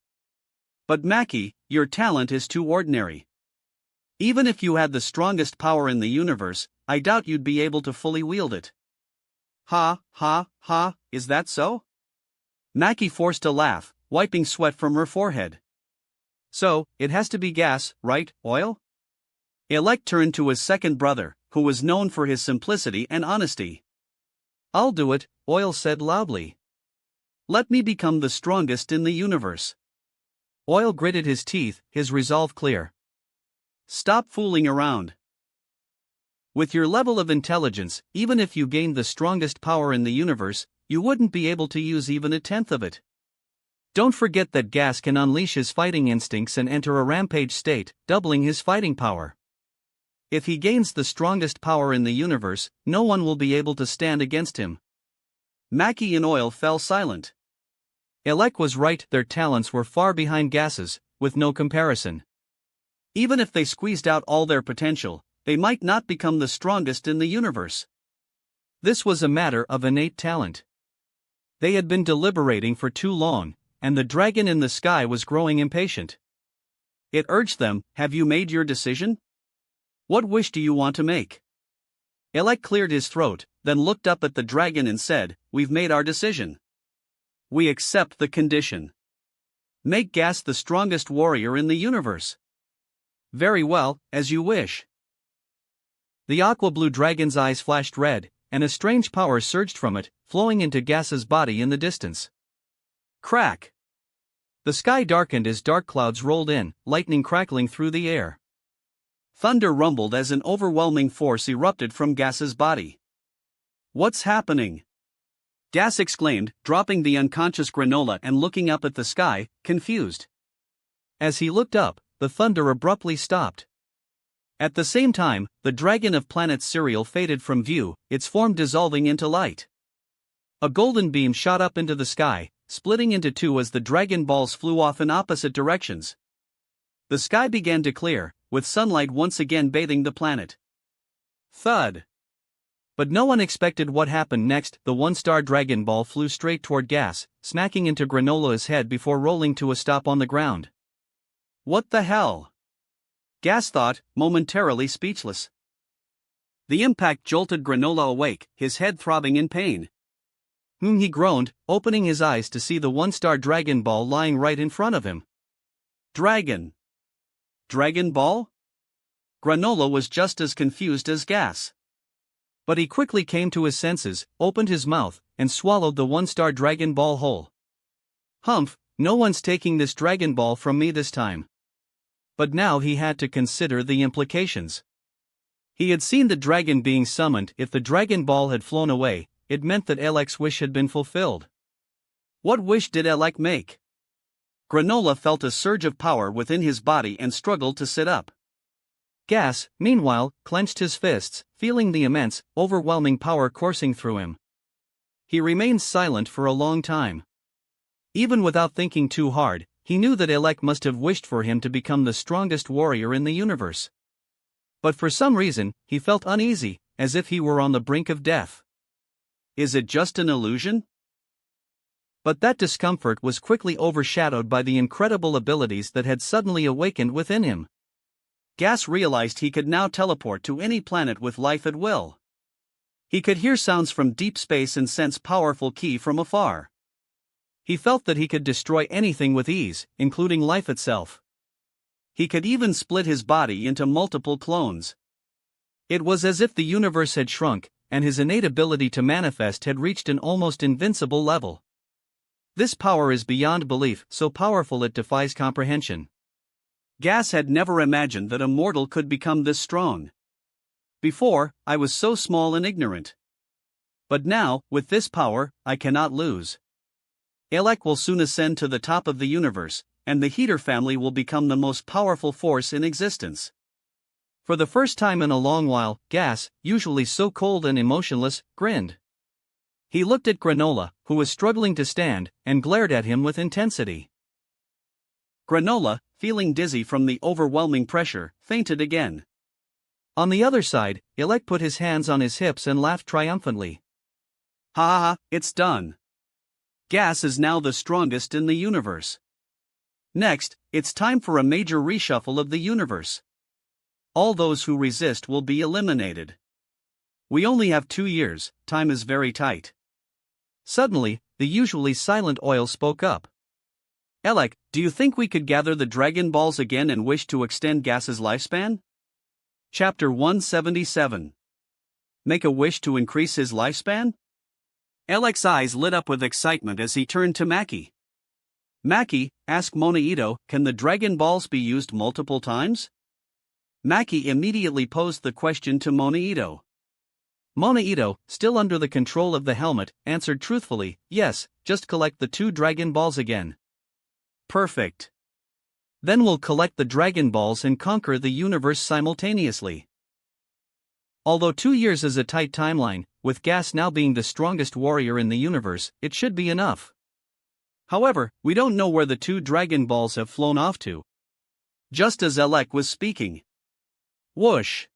Speaker 1: But Maki, your talent is too ordinary. Even if you had the strongest power in the universe, I doubt you'd be able to fully wield it. Ha, ha, ha, is that so? Maki forced a laugh, wiping sweat from her forehead. So, it has to be Gas, right, Oil? Alec turned to his second brother, who was known for his simplicity and honesty. I'll do it, Oil said loudly. Let me become the strongest in the universe. Oil gritted his teeth, his resolve clear. Stop fooling around. With your level of intelligence, even if you gained the strongest power in the universe, you wouldn't be able to use even a tenth of it. Don't forget that Gas can unleash his fighting instincts and enter a rampage state, doubling his fighting power. If he gains the strongest power in the universe, no one will be able to stand against him. Maki and Oil fell silent. Alec was right, their talents were far behind Gas's, with no comparison. Even if they squeezed out all their potential, they might not become the strongest in the universe. This was a matter of innate talent. They had been deliberating for too long, and the dragon in the sky was growing impatient. It urged them, have you made your decision? What wish do you want to make? Alec cleared his throat, then looked up at the dragon and said, we've made our decision. We accept the condition. Make Gas the strongest warrior in the universe. Very well, as you wish. The aqua-blue dragon's eyes flashed red, and a strange power surged from it, flowing into Gas's body in the distance. Crack! The sky darkened as dark clouds rolled in, lightning crackling through the air. Thunder rumbled as an overwhelming force erupted from Gas's body. What's happening? Gas exclaimed, dropping the unconscious granola and looking up at the sky, confused. As he looked up, the thunder abruptly stopped. At the same time, the dragon of planet Cereal faded from view, its form dissolving into light. A golden beam shot up into the sky, splitting into two as the dragon balls flew off in opposite directions. The sky began to clear, with sunlight once again bathing the planet. Thud! But no one expected what happened next. The one-star dragon ball flew straight toward Gas, smacking into Granola's head before rolling to a stop on the ground. What the hell? Gas thought, momentarily speechless. The impact jolted Granola awake, his head throbbing in pain. He groaned, opening his eyes to see the one-star dragon ball lying right in front of him. Dragon? Dragon ball? Granola was just as confused as Gas. But he quickly came to his senses, opened his mouth, and swallowed the one-star dragon ball whole. Humph, no one's taking this Dragon Ball from me this time. But now he had to consider the implications. He had seen the dragon being summoned. If the Dragon Ball had flown away, it meant that Elek's wish had been fulfilled. What wish did Elek make? Granola felt a surge of power within his body and struggled to sit up. Gas, meanwhile, clenched his fists, feeling the immense, overwhelming power coursing through him. He remained silent for a long time. Even without thinking too hard, he knew that Elek must have wished for him to become the strongest warrior in the universe. But for some reason, he felt uneasy, as if he were on the brink of death. Is it just an illusion? But that discomfort was quickly overshadowed by the incredible abilities that had suddenly awakened within him. Gas realized he could now teleport to any planet with life at will. He could hear sounds from deep space and sense powerful ki from afar. He felt that he could destroy anything with ease, including life itself. He could even split his body into multiple clones. It was as if the universe had shrunk, and his innate ability to manifest had reached an almost invincible level. This power is beyond belief, so powerful it defies comprehension. Gas had never imagined that a mortal could become this strong. Before, I was so small and ignorant. But now, with this power, I cannot lose. Elek will soon ascend to the top of the universe, and the Heater family will become the most powerful force in existence. For the first time in a long while, Gas, usually so cold and emotionless, grinned. He looked at Granola, who was struggling to stand, and glared at him with intensity. Granola, feeling dizzy from the overwhelming pressure, fainted again. On the other side, Elek put his hands on his hips and laughed triumphantly. Ha ha ha, it's done. Gas is now the strongest in the universe. Next, it's time for a major reshuffle of the universe. All those who resist will be eliminated. We only have 2 years, time is very tight. Suddenly, the usually silent Oil spoke up. Elek, do you think we could gather the Dragon Balls again and wish to extend Gas's lifespan? Chapter 177. Make a wish to increase his lifespan? Elek's eyes lit up with excitement as he turned to Maki. Maki, asked Monaito, can the Dragon Balls be used multiple times? Maki immediately posed the question to Monaito. Monaito, still under the control of the helmet, answered truthfully, yes, just collect the 2 Dragon Balls again. Perfect. Then we'll collect the Dragon Balls and conquer the universe simultaneously. Although 2 years is a tight timeline, with Gas now being the strongest warrior in the universe, it should be enough. However, we don't know where the 2 Dragon Balls have flown off to. Just as Elek was speaking. Whoosh!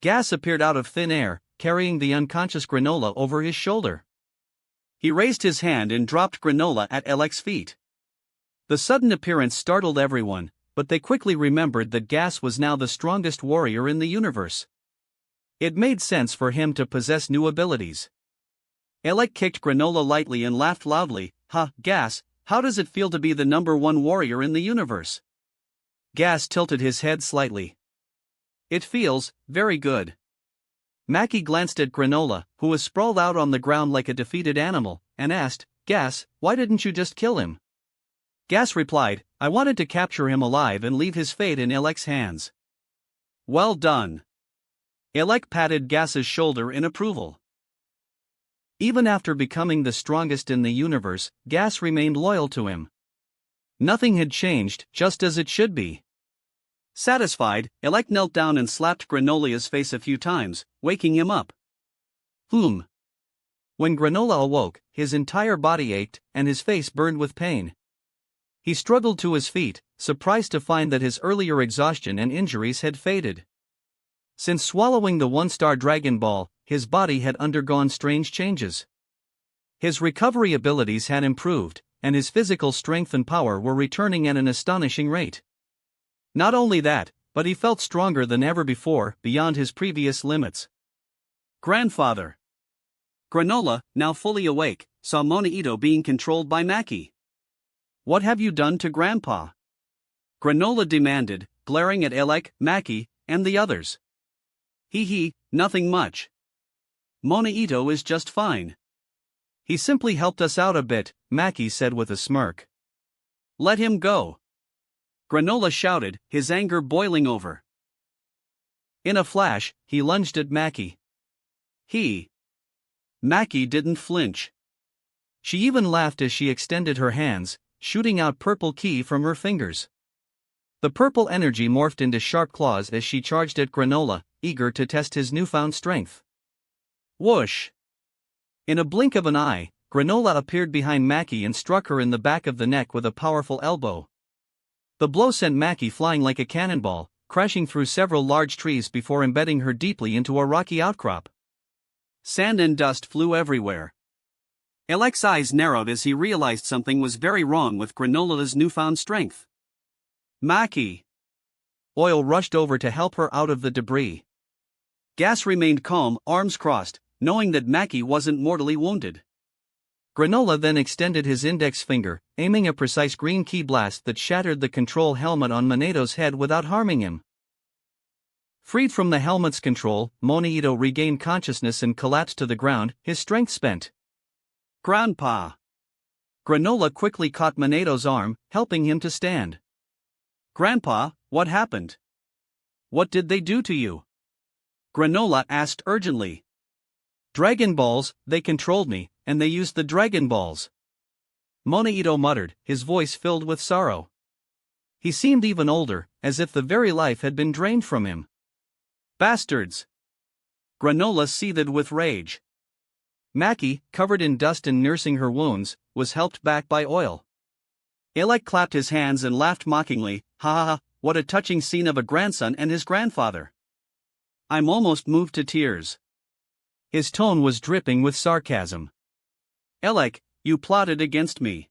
Speaker 1: Gas appeared out of thin air, carrying the unconscious Granola over his shoulder. He raised his hand and dropped Granola at Elek's feet. The sudden appearance startled everyone, but they quickly remembered that Gas was now the strongest warrior in the universe. It made sense for him to possess new abilities. Elek kicked Granola lightly and laughed loudly. Gas, how does it feel to be the #1 warrior in the universe? Gas tilted his head slightly. It feels very good. Maki glanced at Granola, who was sprawled out on the ground like a defeated animal, and asked, Gas, why didn't you just kill him? Gas replied, I wanted to capture him alive and leave his fate in Elek's hands. Well done. Elek patted Gas's shoulder in approval. Even after becoming the strongest in the universe, Gas remained loyal to him. Nothing had changed, just as it should be. Satisfied, Elek knelt down and slapped Granola's face a few times, waking him up. When Granola awoke, his entire body ached, and his face burned with pain. He struggled to his feet, surprised to find that his earlier exhaustion and injuries had faded. Since swallowing the 1-star Dragon Ball, his body had undergone strange changes. His recovery abilities had improved, and his physical strength and power were returning at an astonishing rate. Not only that, but he felt stronger than ever before, beyond his previous limits. Grandfather. Granola, now fully awake, saw Monaito being controlled by Maki. What have you done to Grandpa? Granola demanded, glaring at Elek, Maki, and the others. Nothing much. Monaito is just fine. He simply helped us out a bit, Maki said with a smirk. Let him go! Granola shouted, his anger boiling over. In a flash, he lunged at Maki. Maki didn't flinch. She even laughed as she extended her hands, shooting out purple ki from her fingers. The purple energy morphed into sharp claws as she charged at Granola, eager to test his newfound strength. Whoosh! In a blink of an eye, Granola appeared behind Maki and struck her in the back of the neck with a powerful elbow. The blow sent Maki flying like a cannonball, crashing through several large trees before embedding her deeply into a rocky outcrop. Sand and dust flew everywhere. Elek's eyes narrowed as he realized something was very wrong with Granola's newfound strength. Maki! Oil rushed over to help her out of the debris. Gas remained calm, arms crossed, knowing that Maki wasn't mortally wounded. Granola then extended his index finger, aiming a precise green ki blast that shattered the control helmet on Moneto's head without harming him. Freed from the helmet's control, Moneito regained consciousness and collapsed to the ground, his strength spent. Grandpa! Granola quickly caught Moneto's arm, helping him to stand. Grandpa, what happened? What did they do to you? Granola asked urgently. Dragon Balls, they controlled me, and they used the Dragon Balls. Moneito muttered, his voice filled with sorrow. He seemed even older, as if the very life had been drained from him. Bastards! Granola seethed with rage. Maki, covered in dust and nursing her wounds, was helped back by oil. Elek clapped his hands and laughed mockingly, ha ha ha, what a touching scene of a grandson and his grandfather. I'm almost moved to tears. His tone was dripping with sarcasm. Elek, you plotted against me.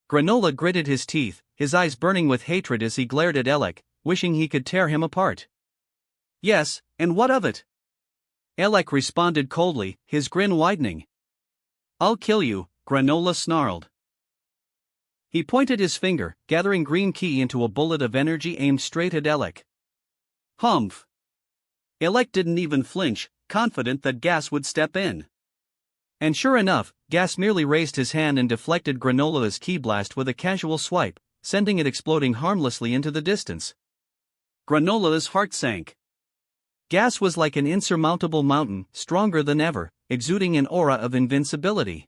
Speaker 1: Granola gritted his teeth, his eyes burning with hatred as he glared at Elek, wishing he could tear him apart. Yes, and what of it? Elek responded coldly, his grin widening. I'll kill you, Granola snarled. He pointed his finger, gathering green ki into a bullet of energy aimed straight at Elek. Humph! Elek didn't even flinch, confident that Gas would step in. And sure enough, Gas merely raised his hand and deflected Granola's ki blast with a casual swipe, sending it exploding harmlessly into the distance. Granola's heart sank. Gas was like an insurmountable mountain, stronger than ever, exuding an aura of invincibility.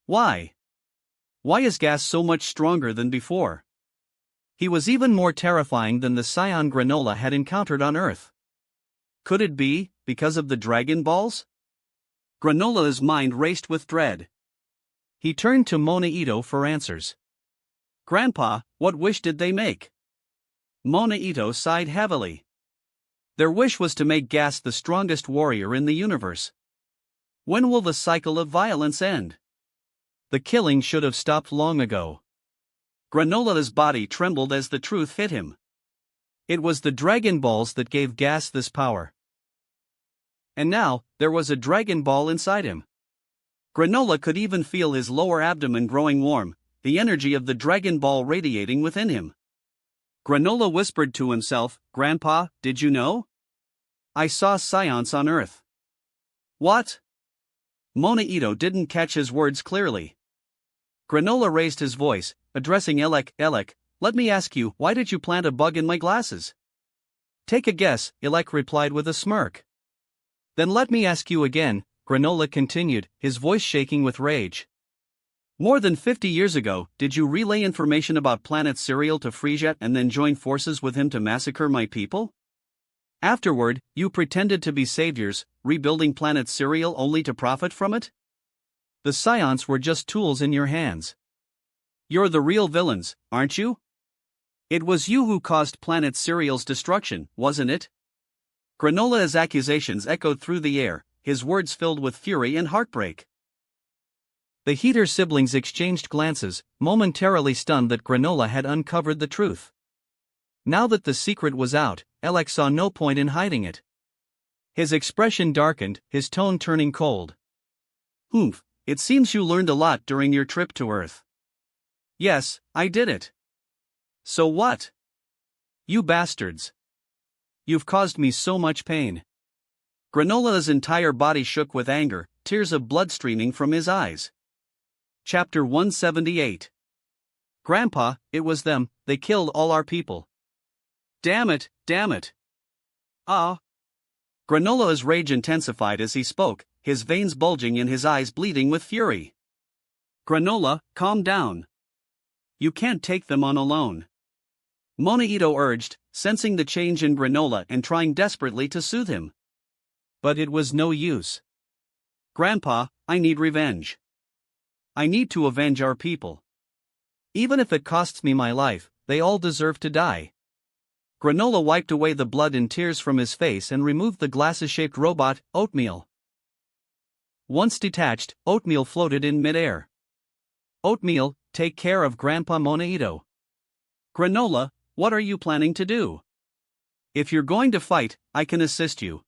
Speaker 1: Why? Why is Gas so much stronger than before? He was even more terrifying than the Scion Granola had encountered on Earth. Could it be, because of the Dragon Balls? Granola's mind raced with dread. He turned to Moneito for answers. Grandpa, what wish did they make? Moneito sighed heavily. Their wish was to make Gas the strongest warrior in the universe. When will the cycle of violence end? The killing should have stopped long ago. Granola's body trembled as the truth hit him. It was the Dragon Balls that gave Gas this power. And now, there was a Dragon Ball inside him. Granola could even feel his lower abdomen growing warm, the energy of the Dragon Ball radiating within him. Granola whispered to himself, Grandpa, did you know? I saw Science on Earth. What? Moneito didn't catch his words clearly. Granola raised his voice, addressing Elek. Elek, let me ask you, why did you plant a bug in my glasses? Take a guess, Elek replied with a smirk. Then let me ask you again, Granola continued, his voice shaking with rage. More than 50 years ago, did you relay information about Planet Cereal to Frisia and then join forces with him to massacre my people? Afterward, you pretended to be saviors, rebuilding Planet Cereal only to profit from it? The Scions were just tools in your hands. You're the real villains, aren't you? It was you who caused Planet Cereal's destruction, wasn't it? Granola's accusations echoed through the air, his words filled with fury and heartbreak. The Heater siblings exchanged glances, momentarily stunned that Granola had uncovered the truth. Now that the secret was out, Elek saw no point in hiding it. His expression darkened, his tone turning cold. Humph, it seems you learned a lot during your trip to Earth. Yes, I did it. So what? You bastards. You've caused me so much pain. Granola's entire body shook with anger, tears of blood streaming from his eyes. Chapter 178. Grandpa, it was them, they killed all our people. Damn it, damn it. Ah. Granola's rage intensified as he spoke, his veins bulging and his eyes bleeding with fury. Granola, calm down. You can't take them on alone. Monaito urged, sensing the change in Granola and trying desperately to soothe him. But it was no use. Grandpa, I need revenge. I need to avenge our people. Even if it costs me my life, they all deserve to die. Granola wiped away the blood and tears from his face and removed the glasses-shaped robot, Oatmeal. Once detached, Oatmeal floated in midair. Oatmeal, take care of Grandpa Monaito. Granola, what are you planning to do? If you're going to fight, I can assist you.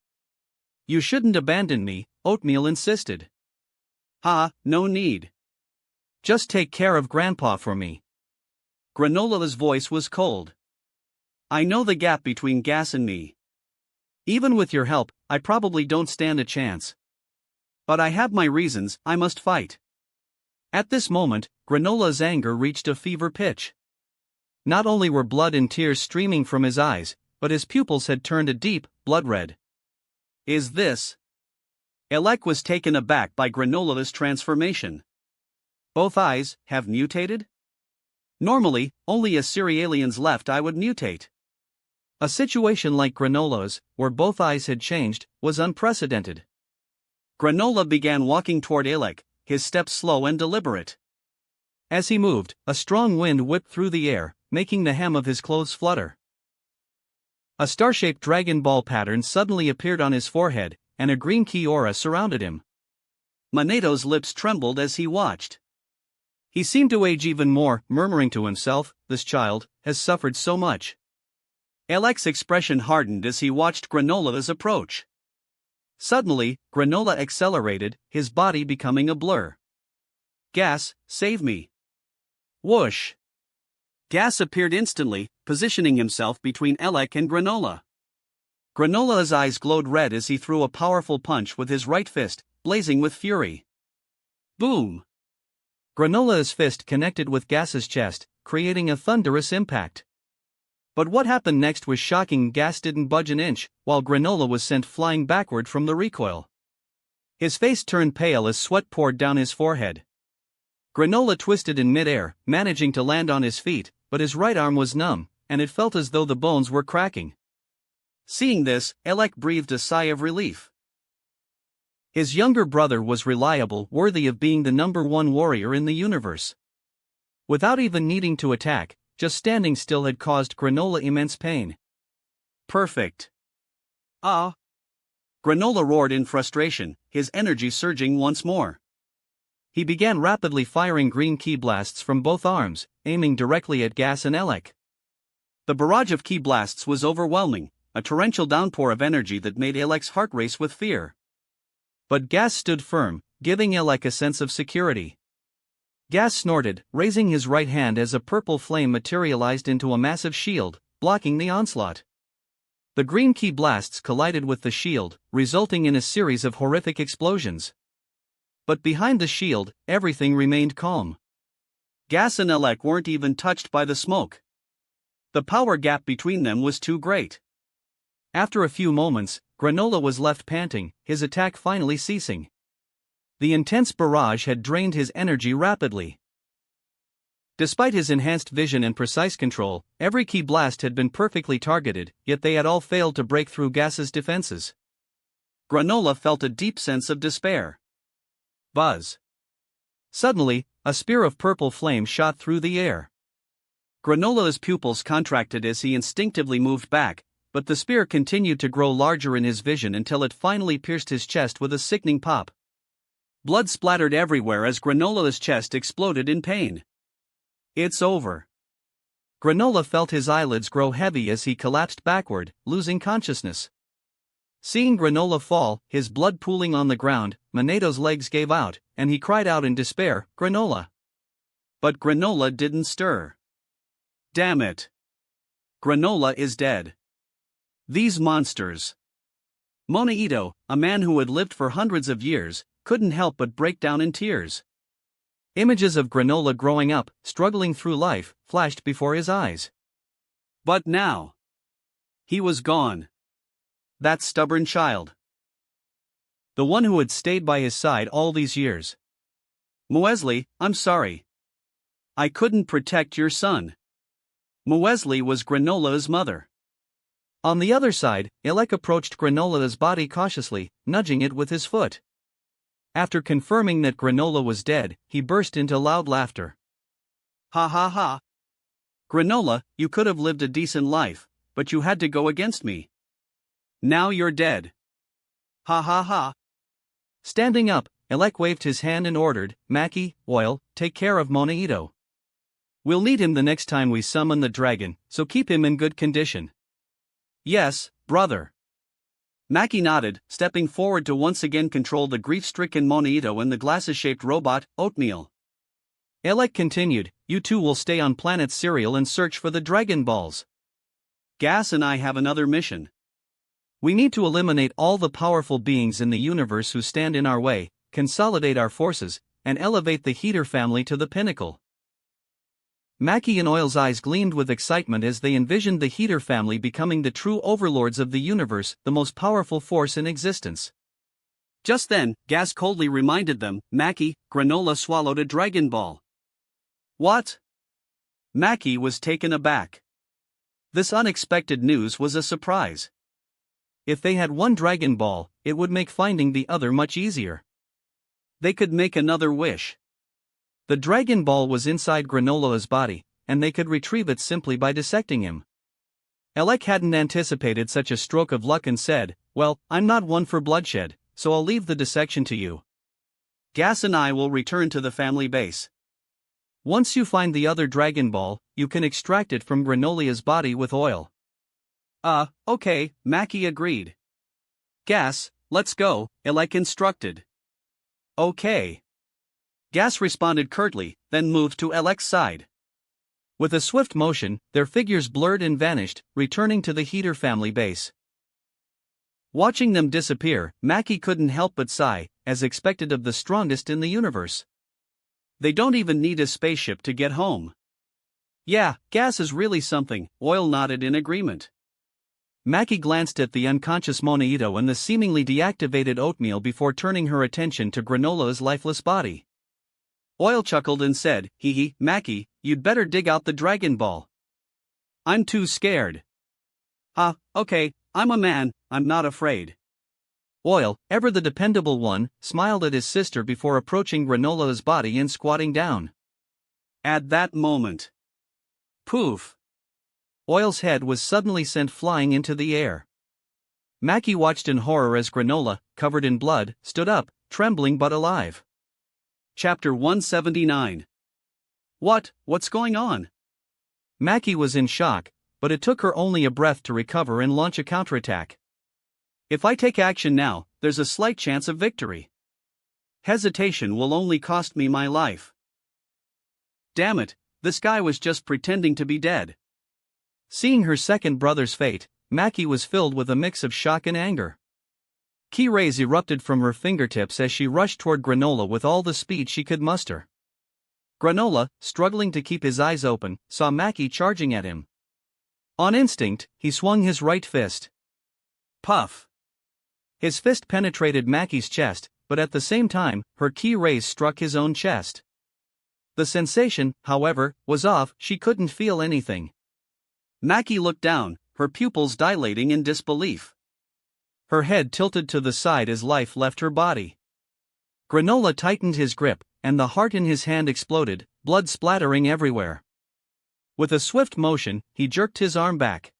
Speaker 1: You shouldn't abandon me, Oatmeal insisted. No need. Just take care of Grandpa for me. Granola's voice was cold. I know the gap between Gas and me. Even with your help, I probably don't stand a chance. But I have my reasons, I must fight. At this moment, Granola's anger reached a fever pitch. Not only were blood and tears streaming from his eyes, but his pupils had turned a deep, blood red. Is this? Elec was taken aback by Granola's transformation. Both eyes have mutated? Normally, only a Cerealian's left eye would mutate. A situation like Granola's, where both eyes had changed, was unprecedented. Granola began walking toward Elec, his steps slow and deliberate. As he moved, a strong wind whipped through the air, making the hem of his clothes flutter. A star-shaped Dragon Ball pattern suddenly appeared on his forehead, and a green ki aura surrounded him. Monato's lips trembled as he watched. He seemed to age even more, murmuring to himself, this child has suffered so much. Elec's expression hardened as he watched Granola's approach. Suddenly, Granola accelerated, his body becoming a blur. Gas, save me. Whoosh. Gas appeared instantly, positioning himself between Elec and Granola. Granola's eyes glowed red as he threw a powerful punch with his right fist, blazing with fury. Boom! Granola's fist connected with Gas's chest, creating a thunderous impact. But what happened next was shocking. Gas didn't budge an inch, while Granola was sent flying backward from the recoil. His face turned pale as sweat poured down his forehead. Granola twisted in midair, managing to land on his feet, but his right arm was numb, and it felt as though the bones were cracking. Seeing this, Elec breathed a sigh of relief. His younger brother was reliable, worthy of being the #1 warrior in the universe. Without even needing to attack, just standing still had caused Granola immense pain. Perfect. Ah! Granola roared in frustration, his energy surging once more. He began rapidly firing green ki blasts from both arms, aiming directly at Gas and Elec. The barrage of ki blasts was overwhelming, a torrential downpour of energy that made Elec's heart race with fear. But Gas stood firm, giving Elec a sense of security. Gas snorted, raising his right hand as a purple flame materialized into a massive shield, blocking the onslaught. The green ki blasts collided with the shield, resulting in a series of horrific explosions. But behind the shield, everything remained calm. Gas and Elec weren't even touched by the smoke. The power gap between them was too great. After a few moments, Granola was left panting, his attack finally ceasing. The intense barrage had drained his energy rapidly. Despite his enhanced vision and precise control, every ki blast had been perfectly targeted, yet they had all failed to break through Gas's defenses. Granola felt a deep sense of despair. Buzz. Suddenly, a spear of purple flame shot through the air. Granola's pupils contracted as he instinctively moved back, but the spear continued to grow larger in his vision until it finally pierced his chest with a sickening pop. Blood splattered everywhere as Granola's chest exploded in pain. It's over. Granola felt his eyelids grow heavy as he collapsed backward, losing consciousness. Seeing Granola fall, his blood pooling on the ground, Monato's legs gave out, and he cried out in despair, "Granola!" But Granola didn't stir. Damn it! Granola is dead. These monsters. Monaito, a man who had lived for hundreds of years, couldn't help but break down in tears. Images of Granola growing up, struggling through life, flashed before his eyes. But now, he was gone. That stubborn child. The one who had stayed by his side all these years. Muesli, I'm sorry. I couldn't protect your son. Muesli was Granola's mother. On the other side, Elec approached Granola's body cautiously, nudging it with his foot. After confirming that Granola was dead, he burst into loud laughter. Ha ha ha. Granola, you could have lived a decent life, but you had to go against me. Now you're dead. Ha ha ha. Standing up, Elec waved his hand and ordered, Maki, Oil, take care of Monaito. We'll need him the next time we summon the dragon, so keep him in good condition. Yes, brother. Maki nodded, stepping forward to once again control the grief-stricken Monaito and the glasses-shaped robot, Oatmeal. Elec continued, you two will stay on planet Cereal and search for the Dragon Balls. Gas and I have another mission. We need to eliminate all the powerful beings in the universe who stand in our way, consolidate our forces, and elevate the Heater family to the pinnacle. Maki and Oil's eyes gleamed with excitement as they envisioned the Heater family becoming the true overlords of the universe, the most powerful force in existence. Just then, Gas coldly reminded them, Maki, Granola swallowed a Dragon Ball. What? Maki was taken aback. This unexpected news was a surprise. If they had one Dragon Ball, it would make finding the other much easier. They could make another wish. The Dragon Ball was inside Granola's body, and they could retrieve it simply by dissecting him. Elec hadn't anticipated such a stroke of luck and said, well, I'm not one for bloodshed, so I'll leave the dissection to you. Gas and I will return to the family base. Once you find the other Dragon Ball, you can extract it from Granola's body with oil. Okay, Maki agreed. Gas, let's go, Elec instructed. Okay. Gas responded curtly, then moved to Elec's side. With a swift motion, their figures blurred and vanished, returning to the Heater family base. Watching them disappear, Maki couldn't help but sigh, as expected of the strongest in the universe. They don't even need a spaceship to get home. Yeah, Gas is really something, Oil nodded in agreement. Maki glanced at the unconscious Monaito and the seemingly deactivated Oatmeal before turning her attention to Granola's lifeless body. Oil chuckled and said, hee, Maki, you'd better dig out the Dragon Ball. I'm too scared. Okay, I'm a man, I'm not afraid. Oil, ever the dependable one, smiled at his sister before approaching Granola's body and squatting down. At that moment. Poof! Oil's head was suddenly sent flying into the air. Maki watched in horror as Granola, covered in blood, stood up, trembling but alive. Chapter 179. What's going on? Maki was in shock, but it took her only a breath to recover and launch a counterattack. If I take action now, there's a slight chance of victory. Hesitation will only cost me my life. Damn it, this guy was just pretending to be dead. Seeing her second brother's fate, Maki was filled with a mix of shock and anger. Ki rays erupted from her fingertips as she rushed toward Granola with all the speed she could muster. Granola, struggling to keep his eyes open, saw Maki charging at him. On instinct, he swung his right fist. Puff! His fist penetrated Maki's chest, but at the same time, her ki rays struck his own chest. The sensation, however, was off, she couldn't feel anything. Maki looked down, her pupils dilating in disbelief. Her head tilted to the side as life left her body. Granola tightened his grip, and the heart in his hand exploded, blood splattering everywhere. With a swift motion, he jerked his arm back.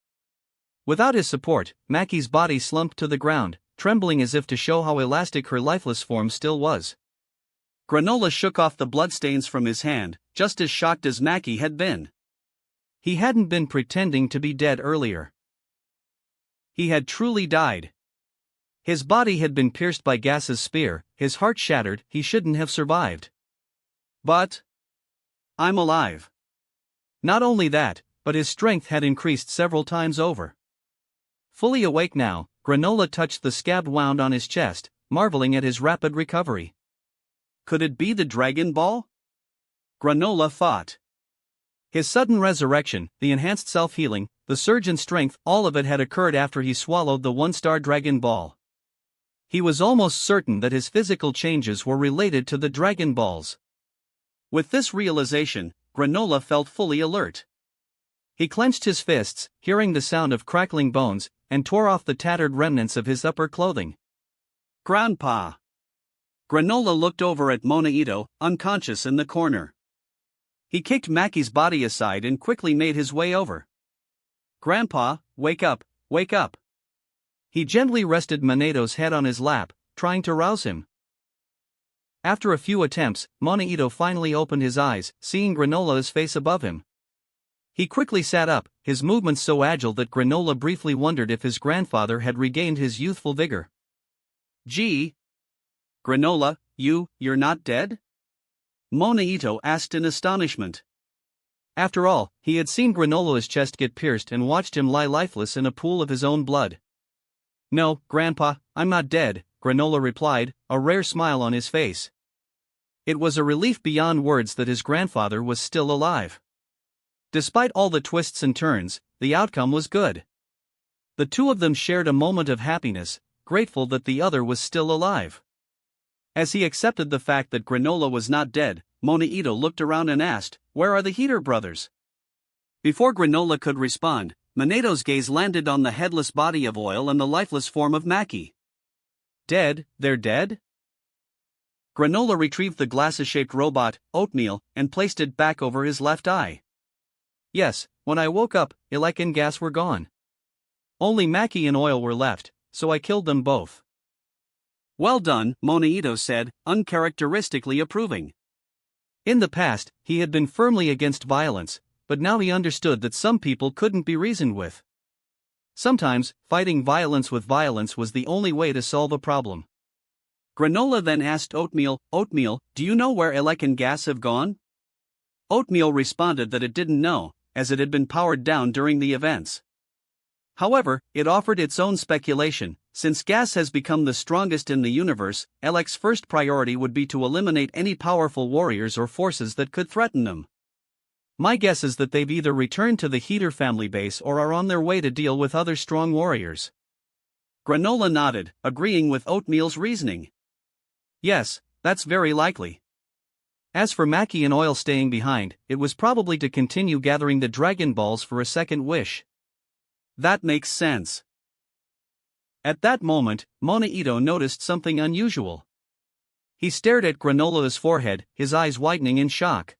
Speaker 1: Without his support, Maki's body slumped to the ground, trembling as if to show how elastic her lifeless form still was. Granola shook off the bloodstains from his hand, just as shocked as Maki had been. He hadn't been pretending to be dead earlier. He had truly died. His body had been pierced by Gas's spear, his heart shattered, he shouldn't have survived. But I'm alive. Not only that, but his strength had increased several times over. Fully awake now, Granola touched the scabbed wound on his chest, marveling at his rapid recovery. Could it be the Dragon Ball? Granola thought. His sudden resurrection, the enhanced self-healing, the surge in strength, all of it had occurred after he swallowed the one-star Dragon Ball. He was almost certain that his physical changes were related to the Dragon Balls. With this realization, Granola felt fully alert. He clenched his fists, hearing the sound of crackling bones, and tore off the tattered remnants of his upper clothing. Grandpa! Granola looked over at Monaito, unconscious in the corner. He kicked Maki's body aside and quickly made his way over. Grandpa, wake up, wake up. He gently rested Monaito's head on his lap, trying to rouse him. After a few attempts, Monaito finally opened his eyes, seeing Granola's face above him. He quickly sat up, his movements so agile that Granola briefly wondered if his grandfather had regained his youthful vigor. Gee! Granola, you're not dead? Monaito asked in astonishment. After all, he had seen Granola's chest get pierced and watched him lie lifeless in a pool of his own blood. No, Grandpa, I'm not dead, Granola replied, a rare smile on his face. It was a relief beyond words that his grandfather was still alive. Despite all the twists and turns, the outcome was good. The two of them shared a moment of happiness, grateful that the other was still alive. As he accepted the fact that Granola was not dead, Monaito looked around and asked, "Where are the Heater brothers?" Before Granola could respond, Monaito's gaze landed on the headless body of Oil and the lifeless form of Maki. Dead, they're dead? Granola retrieved the glass-shaped robot, Oatmeal, and placed it back over his left eye. Yes, when I woke up, Elec and Gas were gone. Only Maki and Oil were left, so I killed them both. Well done, Monaito said, uncharacteristically approving. In the past, he had been firmly against violence, but now he understood that some people couldn't be reasoned with. Sometimes, fighting violence with violence was the only way to solve a problem. Granola then asked Oatmeal, do you know where Elec and Gas have gone? Oatmeal responded that it didn't know, as it had been powered down during the events. However, it offered its own speculation. Since Gas has become the strongest in the universe, Elec's first priority would be to eliminate any powerful warriors or forces that could threaten them. My guess is that they've either returned to the Heater family base or are on their way to deal with other strong warriors. Granola nodded, agreeing with Oatmeal's reasoning. Yes, that's very likely. As for Maki and Oil staying behind, it was probably to continue gathering the Dragon Balls for a second wish. That makes sense. At that moment, Monaito noticed something unusual. He stared at Granola's forehead, his eyes widening in shock.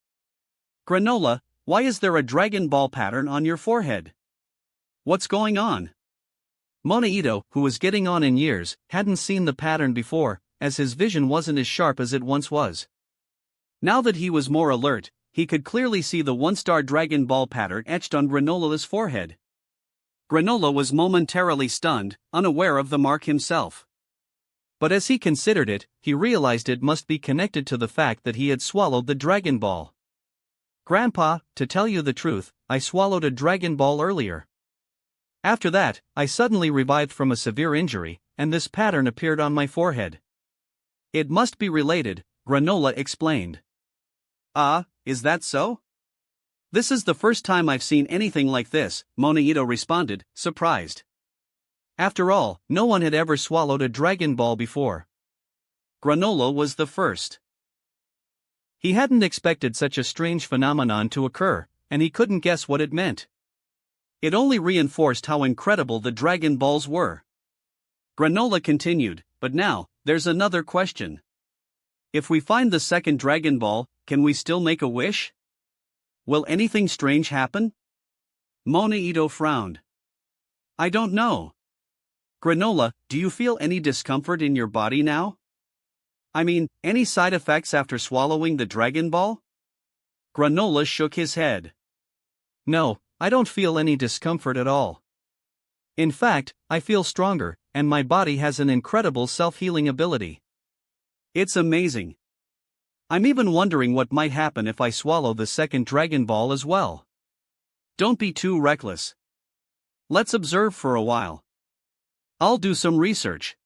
Speaker 1: Granola, why is there a Dragon Ball pattern on your forehead? What's going on? Monaito, who was getting on in years, hadn't seen the pattern before, as his vision wasn't as sharp as it once was. Now that he was more alert, he could clearly see the one-star Dragon Ball pattern etched on Granola's forehead. Granola was momentarily stunned, unaware of the mark himself. But as he considered it, he realized it must be connected to the fact that he had swallowed the Dragon Ball. Grandpa, to tell you the truth, I swallowed a Dragon Ball earlier. After that, I suddenly revived from a severe injury, and this pattern appeared on my forehead. It must be related, Granola explained. Ah, is that so? This is the first time I've seen anything like this, Monaito responded, surprised. After all, no one had ever swallowed a Dragon Ball before. Granola was the first. He hadn't expected such a strange phenomenon to occur, and he couldn't guess what it meant. It only reinforced how incredible the Dragon Balls were. Granola continued, but now, there's another question. If we find the second Dragon Ball, can we still make a wish? Will anything strange happen? Monaito frowned. I don't know. Granola, do you feel any discomfort in your body now? I mean, any side effects after swallowing the Dragon Ball? Granola shook his head. No, I don't feel any discomfort at all. In fact, I feel stronger, and my body has an incredible self-healing ability. It's amazing. I'm even wondering what might happen if I swallow the second Dragon Ball as well. Don't be too reckless. Let's observe for a while. I'll do some research.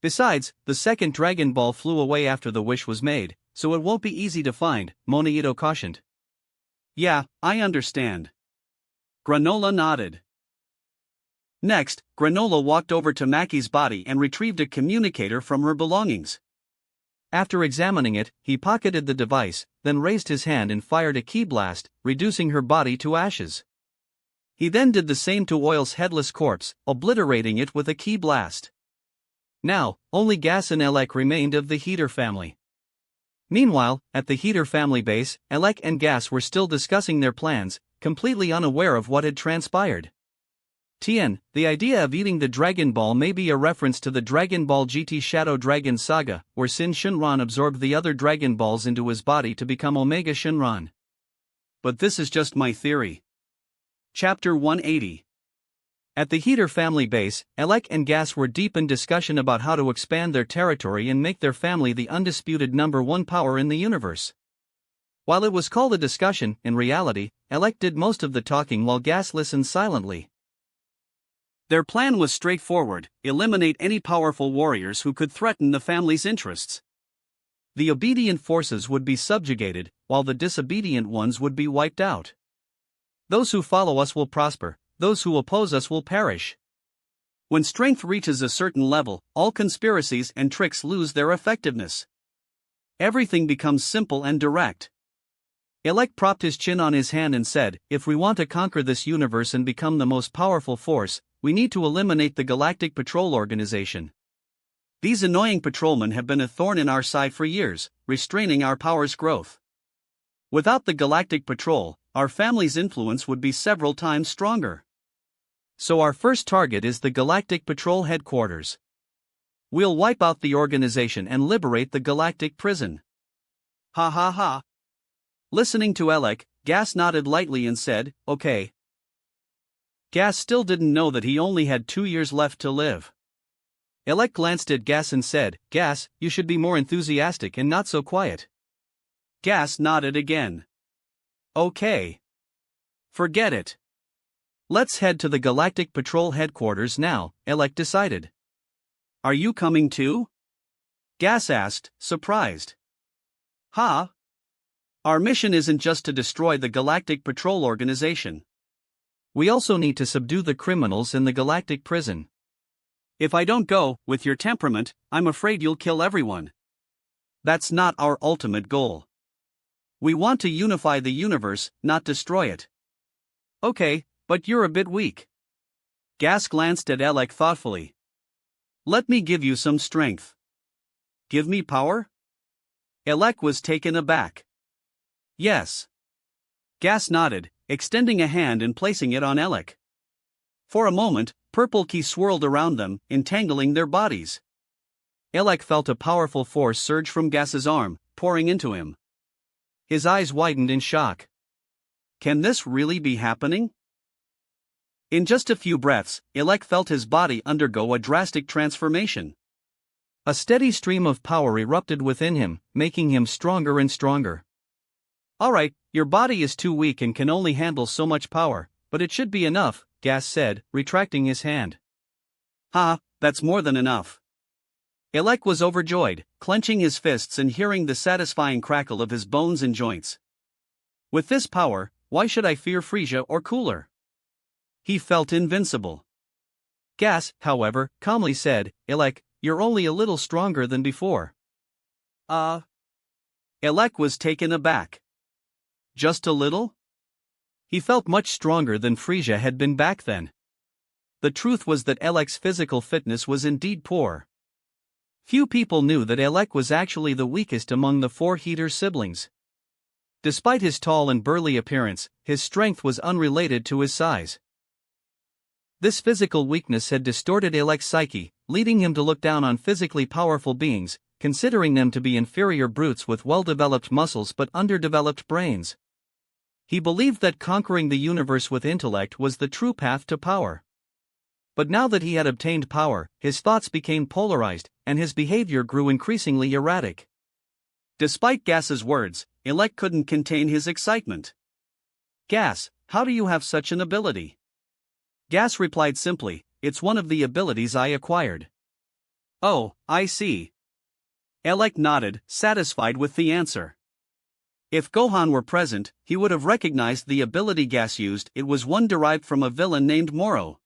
Speaker 1: Besides, the second Dragon Ball flew away after the wish was made, so it won't be easy to find, Monaito cautioned. Yeah, I understand. Granola nodded. Next, Granola walked over to Maki's body and retrieved a communicator from her belongings. After examining it, he pocketed the device, then raised his hand and fired a key blast, reducing her body to ashes. He then did the same to Oil's headless corpse, obliterating it with a key blast. Now, only Gas and Elec remained of the Heater family. Meanwhile, at the Heater family base, Elec and Gas were still discussing their plans, completely unaware of what had transpired. Tien, the idea of eating the Dragon Ball may be a reference to the Dragon Ball GT Shadow Dragon saga, where Sin Shinran absorbed the other Dragon Balls into his body to become Omega Shinran. But this is just my theory. Chapter 180. At the Heater family base, Elec and Gas were deep in discussion about how to expand their territory and make their family the undisputed #1 power in the universe. While it was called a discussion, in reality, Elec did most of the talking while Gas listened silently. Their plan was straightforward: eliminate any powerful warriors who could threaten the family's interests. The obedient forces would be subjugated, while the disobedient ones would be wiped out. Those who follow us will prosper, those who oppose us will perish. When strength reaches a certain level, all conspiracies and tricks lose their effectiveness. Everything becomes simple and direct. Elec propped his chin on his hand and said, "If we want to conquer this universe and become the most powerful force, we need to eliminate the Galactic Patrol Organization. These annoying patrolmen have been a thorn in our side for years, restraining our power's growth. Without the Galactic Patrol, our family's influence would be several times stronger. So our first target is the Galactic Patrol headquarters. We'll wipe out the organization and liberate the Galactic Prison." Ha ha ha. Listening to Elec, Gas nodded lightly and said, "Okay." Gas still didn't know that he only had 2 years left to live. Elec glanced at Gas and said, "Gas, you should be more enthusiastic and not so quiet." Gas nodded again. "Okay. Forget it. Let's head to the Galactic Patrol headquarters now," Elec decided. "Are you coming too?" Gas asked, surprised. "Huh? Our mission isn't just to destroy the Galactic Patrol Organization. We also need to subdue the criminals in the Galactic Prison. If I don't go, with your temperament, I'm afraid you'll kill everyone. That's not our ultimate goal. We want to unify the universe, not destroy it." "Okay, but you're a bit weak." Gas glanced at Elec thoughtfully. "Let me give you some strength." "Give me power?" Elec was taken aback. "Yes." Gas nodded, extending a hand and placing it on Elec. For a moment, purple ki swirled around them, entangling their bodies. Elec felt a powerful force surge from Gas's arm, pouring into him. His eyes widened in shock. Can this really be happening? In just a few breaths, Elec felt his body undergo a drastic transformation. A steady stream of power erupted within him, making him stronger and stronger. "Alright, your body is too weak and can only handle so much power, but it should be enough," Gas said, retracting his hand. "Ha, that's more than enough." Elec was overjoyed, clenching his fists and hearing the satisfying crackle of his bones and joints. "With this power, why should I fear Frisia or Cooler?" He felt invincible. Gas, however, calmly said, "Elec, you're only a little stronger than before." Elec was taken aback. Just a little? He felt much stronger than Frisia had been back then. The truth was that Elec's physical fitness was indeed poor. Few people knew that Elec was actually the weakest among the 4 Heater siblings. Despite his tall and burly appearance, his strength was unrelated to his size. This physical weakness had distorted Elec's psyche, leading him to look down on physically powerful beings, considering them to be inferior brutes with well-developed muscles but underdeveloped brains. He believed that conquering the universe with intellect was the true path to power. But now that he had obtained power, his thoughts became polarized, and his behavior grew increasingly erratic. Despite Gas's words, Elec couldn't contain his excitement. "Gas, how do you have such an ability?" Gas replied simply, "It's one of the abilities I acquired." "Oh, I see." Elec nodded, satisfied with the answer. If Gohan were present, he would have recognized the ability gas used. It was one derived from a villain named Moro.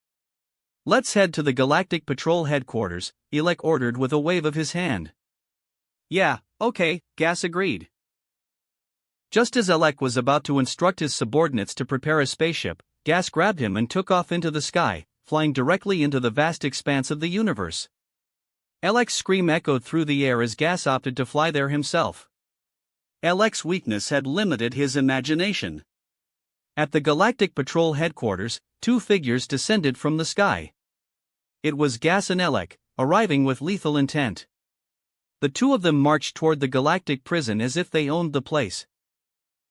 Speaker 1: Let's head to the Galactic Patrol headquarters, Elec ordered with a wave of his hand. Yeah, okay, Gas agreed. Just as Elec was about to instruct his subordinates to prepare a spaceship, Gas grabbed him and took off into the sky, flying directly into the vast expanse of the universe. Elec's scream echoed through the air as Gas opted to fly there himself. Elec's weakness had limited his imagination. At the Galactic Patrol headquarters, two figures descended from the sky. It was Gas and Elec, arriving with lethal intent. The two of them marched toward the galactic prison as if they owned the place.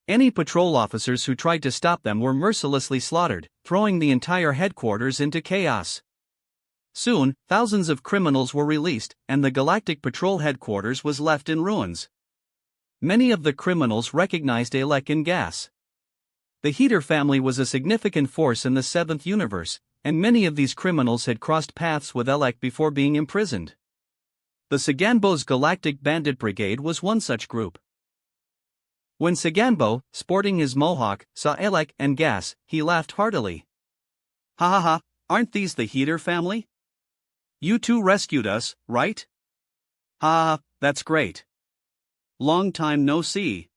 Speaker 1: Any patrol officers who tried to stop them were mercilessly slaughtered, throwing the entire headquarters into chaos. Soon, thousands of criminals were released, and the Galactic Patrol headquarters was left in ruins. Many of the criminals recognized Elec and Gas. The Heater family was a significant force in the 7th universe, and many of these criminals had crossed paths with Elec before being imprisoned. The Saganbo's Galactic Bandit Brigade was one such group. When Saganbo, sporting his mohawk, saw Elec and Gas, he laughed heartily. Ha ha ha, aren't these the Heater family? You two rescued us, right? Ha ha, that's great. Long time no see.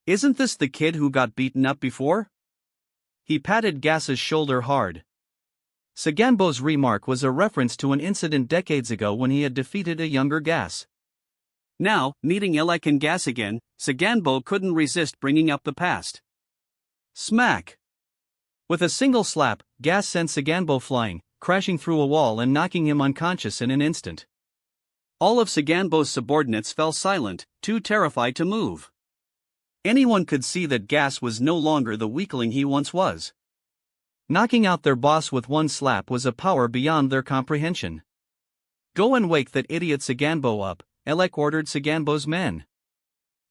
Speaker 1: Isn't this the kid who got beaten up before? He patted Gas's shoulder hard. Saganbo's remark was a reference to an incident decades ago when he had defeated a younger Gas. Now, meeting Elec and Gas again, Saganbo couldn't resist bringing up the past. Smack! With a single slap, Gas sent Saganbo flying, crashing through a wall and knocking him unconscious in an instant. All of Saganbo's subordinates fell silent, too terrified to move. Anyone could see that Gas was no longer the weakling he once was. Knocking out their boss with one slap was a power beyond their comprehension. Go and wake that idiot Saganbo up, Elec ordered Saganbo's men.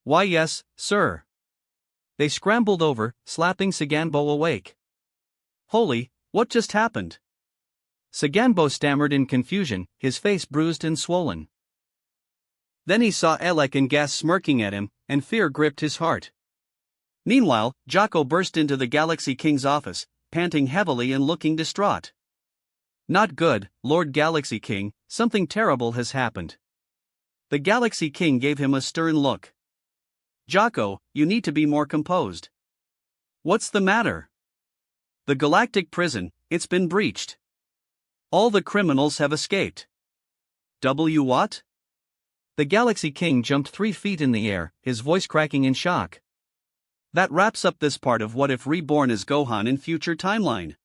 Speaker 1: Why yes, sir. They scrambled over, slapping Saganbo awake. Holy, what just happened? Saganbo stammered in confusion, his face bruised and swollen. Then he saw Elec and Gas smirking at him, and fear gripped his heart. Meanwhile, Jocko burst into the Galaxy King's office, panting heavily and looking distraught. Not good, Lord Galaxy King, something terrible has happened. The Galaxy King gave him a stern look. Jocko, you need to be more composed. What's the matter? The galactic prison, it's been breached. All the criminals have escaped. What? The Galaxy King jumped 3 feet in the air, his voice cracking in shock. That wraps up this part of What If Reborn is Gohan in Future Timeline.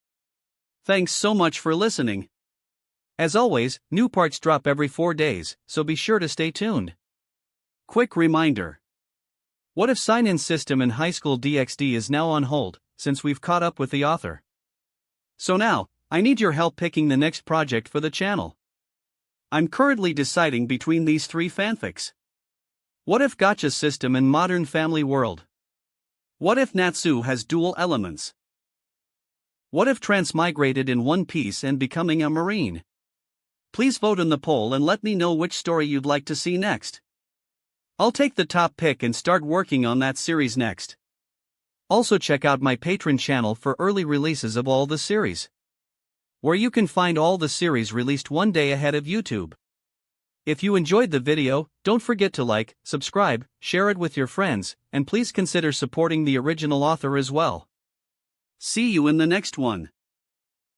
Speaker 1: Thanks so much for listening. As always, new parts drop every 4 days, so be sure to stay tuned. Quick reminder. What If sign-in system in High School DxD is now on hold, since we've caught up with the author. So now, I need your help picking the next project for the channel. I'm currently deciding between these 3 fanfics. What if Gacha system in Modern Family World? What if Natsu has dual elements? What if Transmigrated in One Piece and becoming a Marine? Please vote in the poll and let me know which story you'd like to see next. I'll take the top pick and start working on that series next. Also check out my Patreon channel for early releases of all the series, where you can find all the series released 1 day ahead of YouTube. If you enjoyed the video, don't forget to like, subscribe, share it with your friends, and please consider supporting the original author as well. See you in the next one.